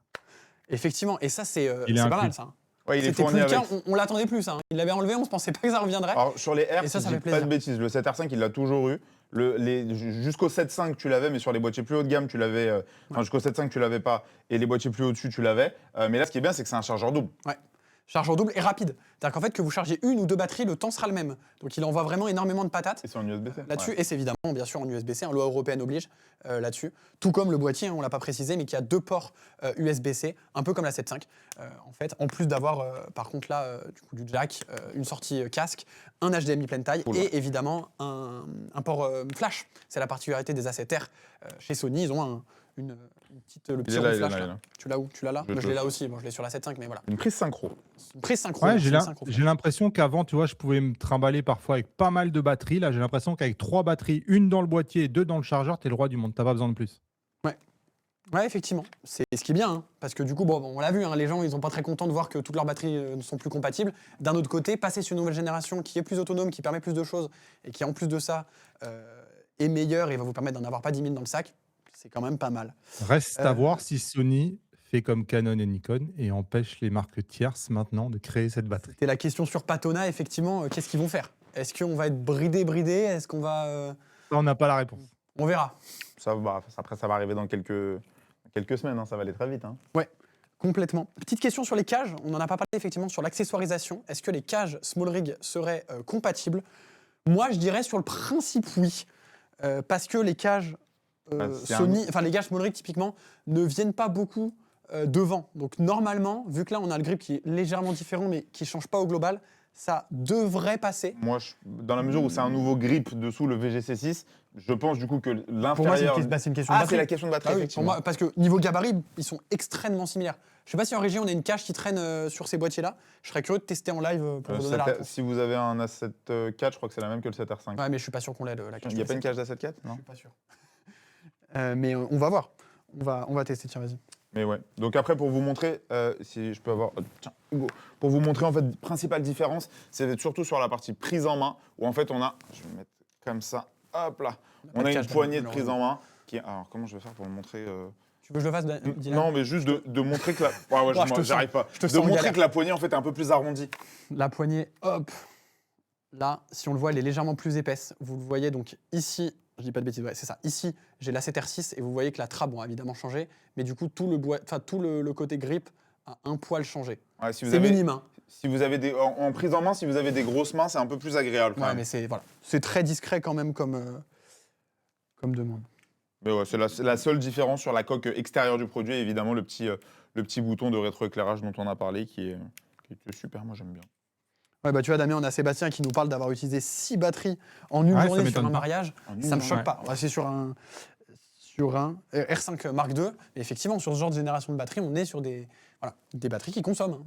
Effectivement, et ça, c'est Il est pas mal, inclus. ça. Ouais, il est C'était plus fourni le cas, avec. on l'attendait plus. Hein. Il l'avait enlevé, on se pensait pas que ça reviendrait. Alors, sur les R, Et ça si je fait dis pas plaisir. de bêtises, le 7R5, il l'a toujours eu. Jusqu'au 7.5, tu l'avais, mais sur les boîtiers plus haut de gamme, tu l'avais. Enfin, jusqu'au 7.5, tu l'avais pas. Et les boîtiers plus au-dessus, tu l'avais. Mais là, ce qui est bien, c'est que c'est un chargeur double. Ouais. Chargeur double et rapide. C'est-à-dire qu'en fait, que vous chargez 1 ou 2 batteries, le temps sera le même. Donc il envoie vraiment énormément de patates. Et c'est en USB-C. Là-dessus, Ouais. et c'est évidemment, bien sûr, en USB-C, loi européenne oblige là-dessus. Tout comme le boîtier, hein, on ne l'a pas précisé, mais qui a 2 ports USB-C, un peu comme la 7.5, en fait, en plus d'avoir, par contre, là, du jack, une sortie casque, un HDMI pleine taille et évidemment un port flash. C'est la particularité des A7R. Chez Sony, ils ont le petit rond flash. Là. Tu l'as où? Tu l'as là? Je l'ai là aussi. Bon, je l'ai sur la 7.5, mais voilà. Une prise synchro. Une prise synchro. Ouais, c'est une synchro. j'ai l'impression qu'avant, tu vois, je pouvais me trimballer parfois avec pas mal de batteries. Là, j'ai l'impression qu'avec 3 batteries, une dans le boîtier et 2 dans le chargeur, t'es le roi du monde. T'as pas besoin de plus. Ouais, effectivement. C'est ce qui est bien, hein, parce que du coup, bon, on l'a vu, hein, les gens, ils sont pas très contents de voir que toutes leurs batteries ne sont plus compatibles. D'un autre côté, passer sur une nouvelle génération qui est plus autonome, qui permet plus de choses, et qui en plus de ça est meilleure et va vous permettre d'en avoir pas 10 000 dans le sac, c'est quand même pas mal. Reste à voir si Sony fait comme Canon et Nikon et empêche les marques tierces maintenant de créer cette batterie. C'était la question sur Patona, effectivement, qu'est-ce qu'ils vont faire? Est-ce qu'on va être bridé? Est-ce qu'on va... Ça, on n'a pas la réponse. On verra. Après, ça va arriver dans quelques semaines. Hein, ça va aller très vite. Hein. Ouais. Complètement. Petite question sur les cages. On n'en a pas parlé effectivement sur l'accessoirisation. Est-ce que les cages Small Rig seraient compatibles? Moi, je dirais sur le principe oui. Parce que les cages Sony, enfin les cages Small Rig typiquement, ne viennent pas beaucoup devant. Donc normalement, vu que là on a le grip qui est légèrement différent mais qui ne change pas au global, ça devrait passer. Moi, dans la mesure où c'est un nouveau grip dessous le VGC6, je pense du coup que l'intérieur... Pour moi, c'est une question de batterie. c'est la question de batterie, oui, effectivement. pour moi, parce que niveau gabarit, ils sont extrêmement similaires. Je ne sais pas si en régie, on a une cage qui traîne sur ces boîtiers-là. Je serais curieux de tester en live pour vous donner la réponse. Si vous avez un A7 IV, je crois que c'est la même que le 7R5. Ouais, mais je ne suis pas sûr qu'on l'ait, la cage. Il n'y a pas une cage d'A7 IV? Je Non. suis pas sûr. Mais on va voir. On va tester, tiens, vas-y. Mais ouais. Donc après, pour vous montrer, si je peux avoir... Tiens, Hugo. Pour vous montrer, en fait, principale différence, c'est surtout sur la partie prise en main, où en fait, on a... Je vais mettre comme ça. Hop là. On a une poignée de prise en main. Alors, comment je vais faire pour vous montrer Tu veux que je le fasse, Dylan? Non, mais juste de montrer que la... j'arrive pas. Je te De sens en montrer galère. que la poignée, en fait, est un peu plus arrondie. La poignée, hop. Là, si on le voit, elle est légèrement plus épaisse. Vous le voyez donc ici Je dis pas de bêtises, ouais, c'est ça. Ici, j'ai l'A7R6 et vous voyez que la trappe a évidemment changé, mais du coup, tout le côté grip a un poil changé. Ouais, c'est minime. Hein. Si vous avez en prise en main, si vous avez des grosses mains, c'est un peu plus agréable. Quand même. Mais c'est très discret quand même comme demande. Mais ouais, c'est la seule différence sur la coque extérieure du produit, et évidemment le petit bouton de rétroéclairage dont on a parlé qui est super, moi j'aime bien. Ouais, bah tu vois, Damien, on a Sébastien qui nous parle d'avoir utilisé 6 batteries en une journée sur un mariage. Ça me choque pas. C'est sur un R5 Mark II. Et effectivement, sur ce genre de génération de batteries, on est sur des batteries qui consomment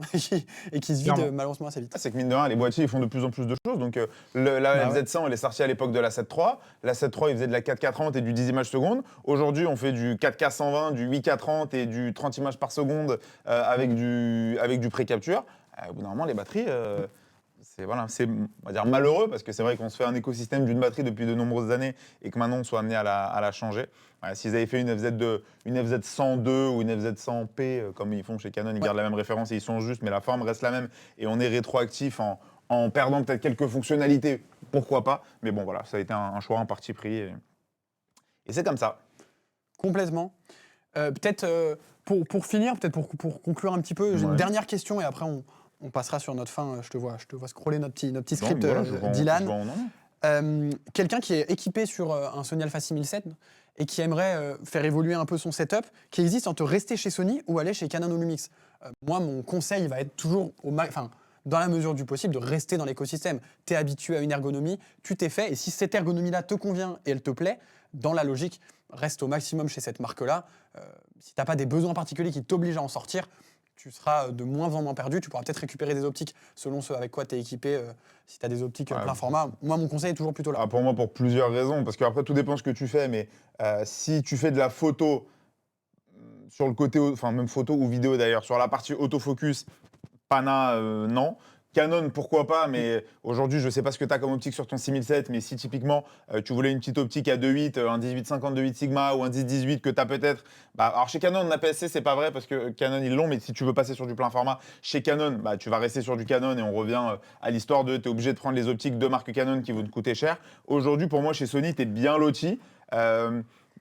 et qui se vident malheureusement assez vite. C'est que mine de rien, les boîtiers ils font de plus en plus de choses. Donc la MZ100 elle est sortie à l'époque de la 7 III. La 7 III il faisait de la 4K 30 et du 10 images secondes. Aujourd'hui on fait du 4K 120, du 8K 30 et du 30 images par seconde avec du pré-capture. Au bout d'un moment les batteries... c'est on va dire malheureux parce que c'est vrai qu'on se fait un écosystème d'une batterie depuis de nombreuses années et que maintenant on soit amené à la changer. S'ils avaient fait une FZ102 ou une FZ100P comme ils font chez Canon, ils gardent la même référence et ils sont justes, mais la forme reste la même et on est rétroactif en perdant peut-être quelques fonctionnalités, pourquoi pas. Mais bon voilà, ça a été un choix, un parti pris et c'est comme ça. Complètement. Peut-être pour finir, peut-être pour conclure un petit peu, j'ai une dernière question et après on passera sur notre fin. Je te vois scroller notre petit script, Dylan. Quelqu'un qui est équipé sur un Sony Alpha 6007 et qui aimerait faire évoluer un peu son setup, qui existe entre rester chez Sony ou aller chez Canon ou Lumix. Moi, mon conseil va être toujours, dans la mesure du possible, de rester dans l'écosystème. Tu es habitué à une ergonomie, tu t'es fait, et si cette ergonomie-là te convient et elle te plaît, dans la logique, reste au maximum chez cette marque-là. Si tu n'as pas des besoins particuliers qui t'obligent à en sortir, tu seras de moins en moins perdu. Tu pourras peut-être récupérer des optiques selon ce avec quoi tu es équipé. Si tu as des optiques plein format, moi, mon conseil est toujours plutôt là. Pour moi, pour plusieurs raisons. Parce qu'après, tout dépend de ce que tu fais. Mais si tu fais de la photo, sur le côté, même photo ou vidéo d'ailleurs, sur la partie autofocus, Pana, non. Canon, pourquoi pas, mais aujourd'hui, je ne sais pas ce que tu as comme optique sur ton 6007, mais si typiquement, tu voulais une petite optique à 2.8, un 18-50 2.8 Sigma ou un 10-18 que tu as peut-être... alors chez Canon, on a APS-C, c'est pas vrai parce que Canon, ils l'ont, mais si tu veux passer sur du plein format, chez Canon, tu vas rester sur du Canon et on revient à l'histoire de tu es obligé de prendre les optiques de marque Canon qui vont te coûter cher. Aujourd'hui, pour moi, chez Sony, tu es bien loti.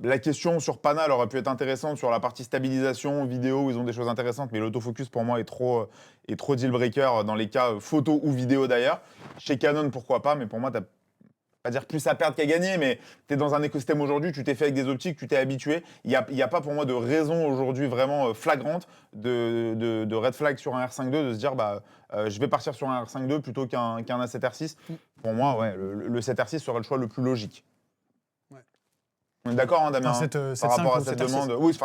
La question sur Pana aurait pu être intéressante sur la partie stabilisation, vidéo, où ils ont des choses intéressantes, mais l'autofocus pour moi est trop deal breaker dans les cas photo ou vidéo d'ailleurs. Chez Canon, pourquoi pas, mais pour moi, tu n'as pas dire plus à perdre qu'à gagner, mais tu es dans un écosystème aujourd'hui, tu t'es fait avec des optiques, tu t'es habitué. Il n'y a pas pour moi de raison aujourd'hui vraiment flagrante de red flag sur un R5 II, de se dire je vais partir sur un R5 II plutôt qu'un A7R6. Pour moi, ouais, le 7R6 serait le choix le plus logique. On est d'accord, Damien, par rapport à cette demande. Oui,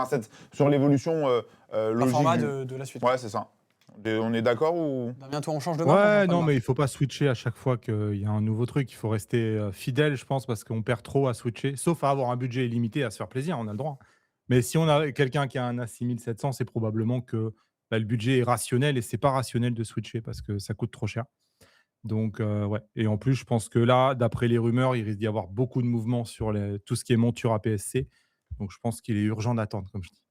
sur l'évolution logique. Format de la suite. Ouais, c'est ça. On est d'accord ou... Damien, toi, on change de marque. Ouais, non, mais il ne faut pas switcher à chaque fois qu'il y a un nouveau truc. Il faut rester fidèle, je pense, parce qu'on perd trop à switcher. Sauf à avoir un budget illimité, à se faire plaisir, on a le droit. Mais si on a quelqu'un qui a un A6700, c'est probablement que le budget est rationnel et c'est pas rationnel de switcher parce que ça coûte trop cher. Donc, ouais. Et en plus, je pense que là, d'après les rumeurs, il risque d'y avoir beaucoup de mouvements sur tout ce qui est monture APS-C. Donc, je pense qu'il est urgent d'attendre, comme je dis.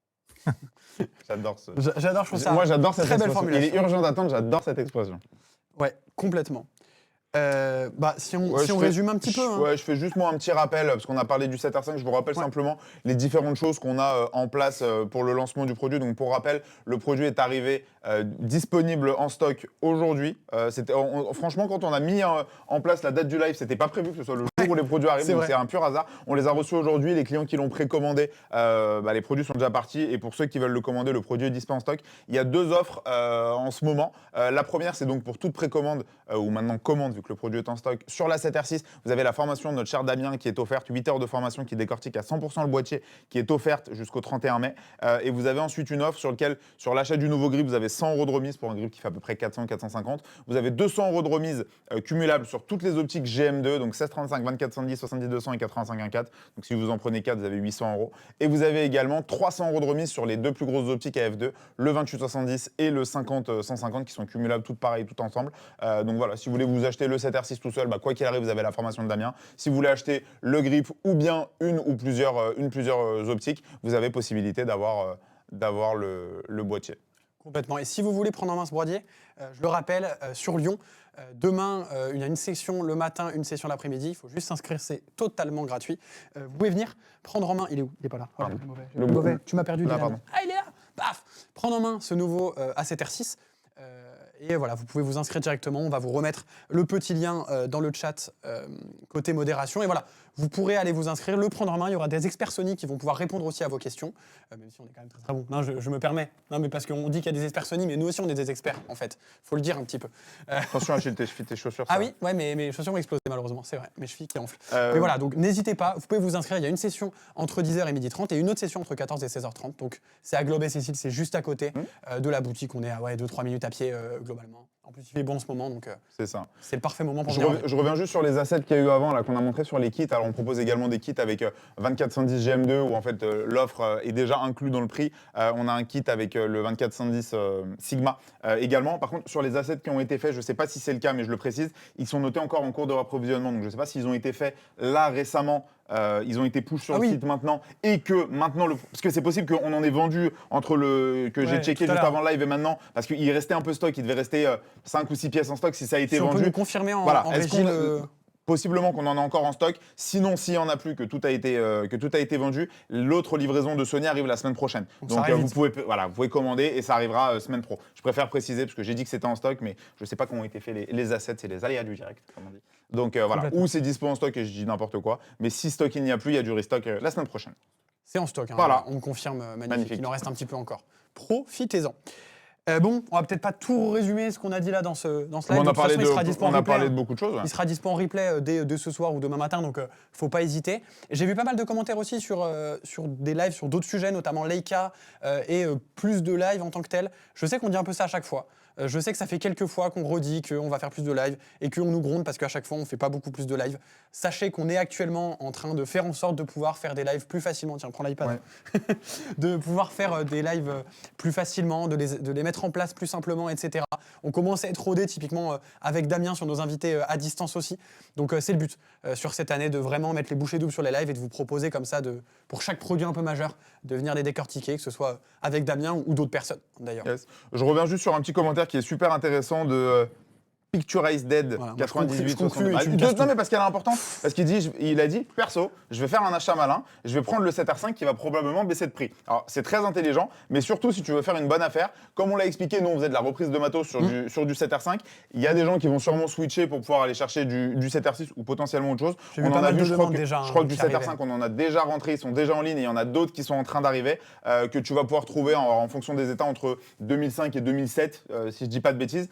J'adore je trouve ça. Moi, j'adore cette très belle expression. Il est urgent d'attendre, j'adore cette expression. Ouais, complètement. Si on résume un petit peu. Je fais juste moi un petit rappel, parce qu'on a parlé du 7R5, je vous rappelle simplement les différentes choses qu'on a en place pour le lancement du produit. Donc pour rappel, le produit est arrivé disponible en stock aujourd'hui. Franchement, quand on a mis en place la date du live, c'était pas prévu que ce soit le jour où les produits arrivent, donc c'est un pur hasard. On les a reçus aujourd'hui, les clients qui l'ont précommandé, les produits sont déjà partis. Et pour ceux qui veulent le commander, le produit est disponible en stock. Il y a 2 offres en ce moment. La première, c'est donc pour toute précommande, ou maintenant commande, vu que le produit est en stock, sur la 7R6, vous avez la formation de notre cher Damien qui est offerte, 8 heures de formation qui décortique à 100% le boîtier, qui est offerte jusqu'au 31 mai. Et vous avez ensuite une offre sur laquelle, sur l'achat du nouveau grip, vous avez 100 € de remise pour un grip qui fait à peu près 400-450. Vous avez 200 € de remise cumulable sur toutes les optiques GM2, donc 16-35, 24-110, 70-200 et 85-1.4. Donc si vous en prenez 4, vous avez 800 €. Et vous avez également 300 € de remise sur les 2 plus grosses optiques à f2, le 28-70 et le 50-150, qui sont cumulables toutes pareilles, toutes ensemble. Donc voilà, si vous voulez vous acheter le 7R6 tout seul, quoi qu'il arrive, vous avez la formation de Damien. Si vous voulez acheter le grip ou bien une ou plusieurs optiques, vous avez possibilité d'avoir le boîtier. Complètement. Et si vous voulez prendre en main ce broadier, je le rappelle, sur Lyon, demain, il y a une section le matin, une session l'après-midi. Il faut juste s'inscrire, c'est totalement gratuit. Vous pouvez venir prendre en main. Il est où? Il n'est pas là. Voilà, le mauvais. Tu m'as perdu. Là, pardon. Ah, il est là. Paf. Prendre en main ce nouveau A7R6. Et voilà, vous pouvez vous inscrire directement. On va vous remettre le petit lien dans le chat côté modération. Et voilà, vous pourrez aller vous inscrire, le prendre en main. Il y aura des experts Sony qui vont pouvoir répondre aussi à vos questions. Même si on est quand même très bon. Non, je me permets. Non, mais parce qu'on dit qu'il y a des experts Sony, mais nous aussi on est des experts en fait. Faut le dire un petit peu. Attention à tes chaussures. Ah oui, ouais, mais mes chaussures ont explosé malheureusement, c'est vrai. Mes chevilles qui enflent. Mais voilà, donc n'hésitez pas. Vous pouvez vous inscrire. Il y a une session entre 10h et 12h30 et une autre session entre 14 et 16h30. Donc c'est à Globes-Cécile, c'est juste à côté de la boutique. On est à 2-3 minutes à pied globalement. En plus, il fait bon en ce moment, donc c'est ça. C'est le parfait moment pour je reviens juste sur les assets qu'il y a eu avant, là, qu'on a montré sur les kits. Alors, on propose également des kits avec 2410 GM2, où en fait l'offre est déjà inclus dans le prix. On a un kit avec le 2410 Sigma également. Par contre, sur les assets qui ont été faits, je ne sais pas si c'est le cas, mais je le précise, ils sont notés encore en cours de approvisionnement. Donc, je ne sais pas s'ils ont été faits là récemment. Ils ont été push sur le site maintenant et que maintenant parce que c'est possible qu'on en ait vendu entre le que j'ai checké juste avant le live et maintenant parce qu'il restait un peu stock, il devait rester 5 ou 6 pièces en stock si ça a été vendu. On peut nous confirmer en régie Possiblement qu'on en a encore en stock. Sinon, s'il n'y en a plus, que tout a été vendu, l'autre livraison de Sony arrive la semaine prochaine. Donc vous pouvez commander et ça arrivera semaine pro. Je préfère préciser parce que j'ai dit que c'était en stock, mais je ne sais pas comment ont été faits les assets, c'est les aléas du direct, comme on dit. Donc voilà, ou c'est dispo en stock et je dis n'importe quoi. Mais si stock il n'y a plus, il y a du restock la semaine prochaine. C'est en stock, hein, voilà. On me confirme, magnifique. Il en reste un petit peu encore. Profitez-en. Bon, on va peut-être pas tout résumer ce qu'on a dit là dans ce live. On a parlé de beaucoup de choses. Il sera dispo en replay dès ce soir ou demain matin, donc faut pas hésiter. J'ai vu pas mal de commentaires aussi sur des lives sur d'autres sujets, notamment Leica et plus de live en tant que tel. Je sais qu'on dit un peu ça à chaque fois. Je sais que ça fait quelques fois qu'on redit qu'on va faire plus de live et qu'on nous gronde parce qu'à chaque fois on fait pas beaucoup plus de live. Sachez qu'on est actuellement en train de faire en sorte de pouvoir faire des lives plus facilement. Tiens, prends l'iPad. Ouais. De pouvoir faire des lives plus facilement, de les mettre en place plus simplement, etc. On commence à être rodé typiquement avec Damien sur nos invités à distance aussi. Donc c'est le but sur cette année de vraiment mettre les bouchées doubles sur les lives et de vous proposer comme ça, pour chaque produit un peu majeur, de venir les décortiquer, que ce soit avec Damien ou d'autres personnes d'ailleurs. Yes. Je reviens juste sur un petit commentaire qui est super intéressant de Picturize Dead 98 non mais parce qu'elle est importante, parce il a dit perso, je vais faire un achat malin, je vais prendre le 7R5 qui va probablement baisser de prix. Alors c'est très intelligent, mais surtout si tu veux faire une bonne affaire, comme on l'a expliqué, nous on faisait de la reprise de matos sur du 7R5, il y a des gens qui vont sûrement switcher pour pouvoir aller chercher du 7R6 ou potentiellement autre chose. On en a vu, je crois que du 7R5 on en a déjà rentré, ils sont déjà en ligne et il y en a d'autres qui sont en train d'arriver que tu vas pouvoir trouver en fonction des états entre 2005 et 2007 si je dis pas de bêtises,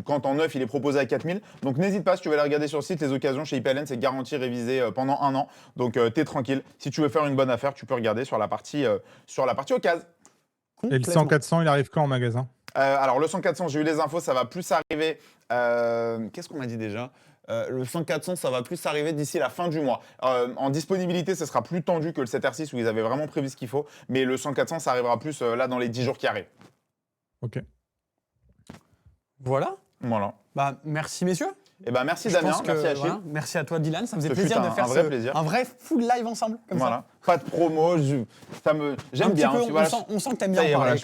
quand en neuf il est proposé à 4000. Donc n'hésite pas, si tu veux aller regarder sur le site, les occasions chez IPLN, c'est garanti révisé pendant 1 an. Donc t'es tranquille. Si tu veux faire une bonne affaire, tu peux regarder sur la partie occasion. Et le 100-400, il arrive quand en magasin? Alors le 100-400, j'ai eu les infos, ça va plus arriver. Qu'est-ce qu'on m'a dit déjà? Le 100-400, ça va plus arriver d'ici la fin du mois. En disponibilité, ce sera plus tendu que le 7R6 où ils avaient vraiment prévu ce qu'il faut. Mais le 100-400, ça arrivera plus là dans les 10 jours qui arrivent. Ok. Voilà. Merci messieurs. Merci Damien, merci Achille. Voilà. Merci à toi Dylan, ça me faisait plaisir de faire un vrai full live ensemble. Comme ça. Pas de promo, j'aime bien. On sent que t'aimes bien. Voilà, je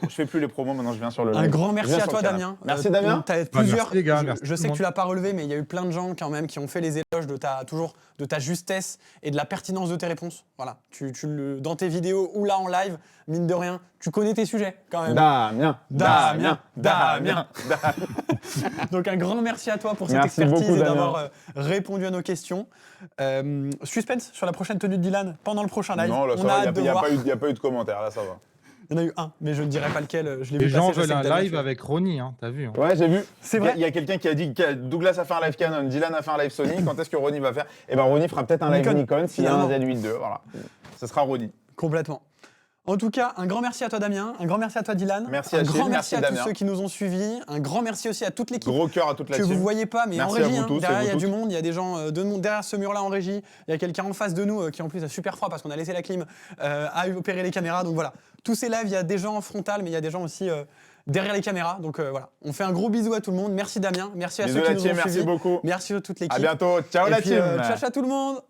fais plus les promos, maintenant je viens sur le live. Un grand merci à toi Damien. Merci Damien. Plusieurs. Merci les gars, je sais que tu l'as pas relevé, mais il y a eu plein de gens quand même qui ont fait les éloges de ta justesse et de la pertinence de tes réponses. Voilà, dans tes vidéos ou là en live, mine de rien, tu connais tes sujets quand même. Damien. Donc un grand merci à toi pour cette expertise et d'avoir répondu à nos questions. Suspense sur la prochaine tenue de Dylan pendant le prochain live. Non, là, il n'y a pas eu de commentaires, là ça va. Il y en a eu un, mais je ne dirai pas lequel. Je l'ai Les vu gens passer, veulent un live avec Ronnie, hein, t'as vu. Hein. Ouais, j'ai vu. C'est vrai. Il y a quelqu'un qui a dit que Douglas a fait un live Canon, Dylan a fait un live Sony. Quand est-ce que Ronnie va faire? Ronnie fera peut-être un live Nikon s'il y a un Z8 II. Voilà. Ce sera Ronnie. Complètement. En tout cas, un grand merci à toi Damien, un grand merci à toi Dylan, merci un grand merci à Damien. tous ceux qui nous ont suivis, un grand merci aussi à toute l'équipe. Gros cœur à toute la team. Que vous voyez pas, mais merci en régie, derrière il y a du monde, il y a des gens derrière ce mur-là en régie, il y a quelqu'un en face de nous qui en plus a super froid parce qu'on a laissé la clim, a opéré les caméras, donc voilà. Tous ces lives, il y a des gens en frontal, mais il y a des gens aussi derrière les caméras, donc voilà. On fait un gros bisou à tout le monde, merci Damien, merci à ceux qui nous ont suivis. Merci beaucoup. Merci à toute l'équipe. À bientôt, ciao la team. Ciao à tout le monde.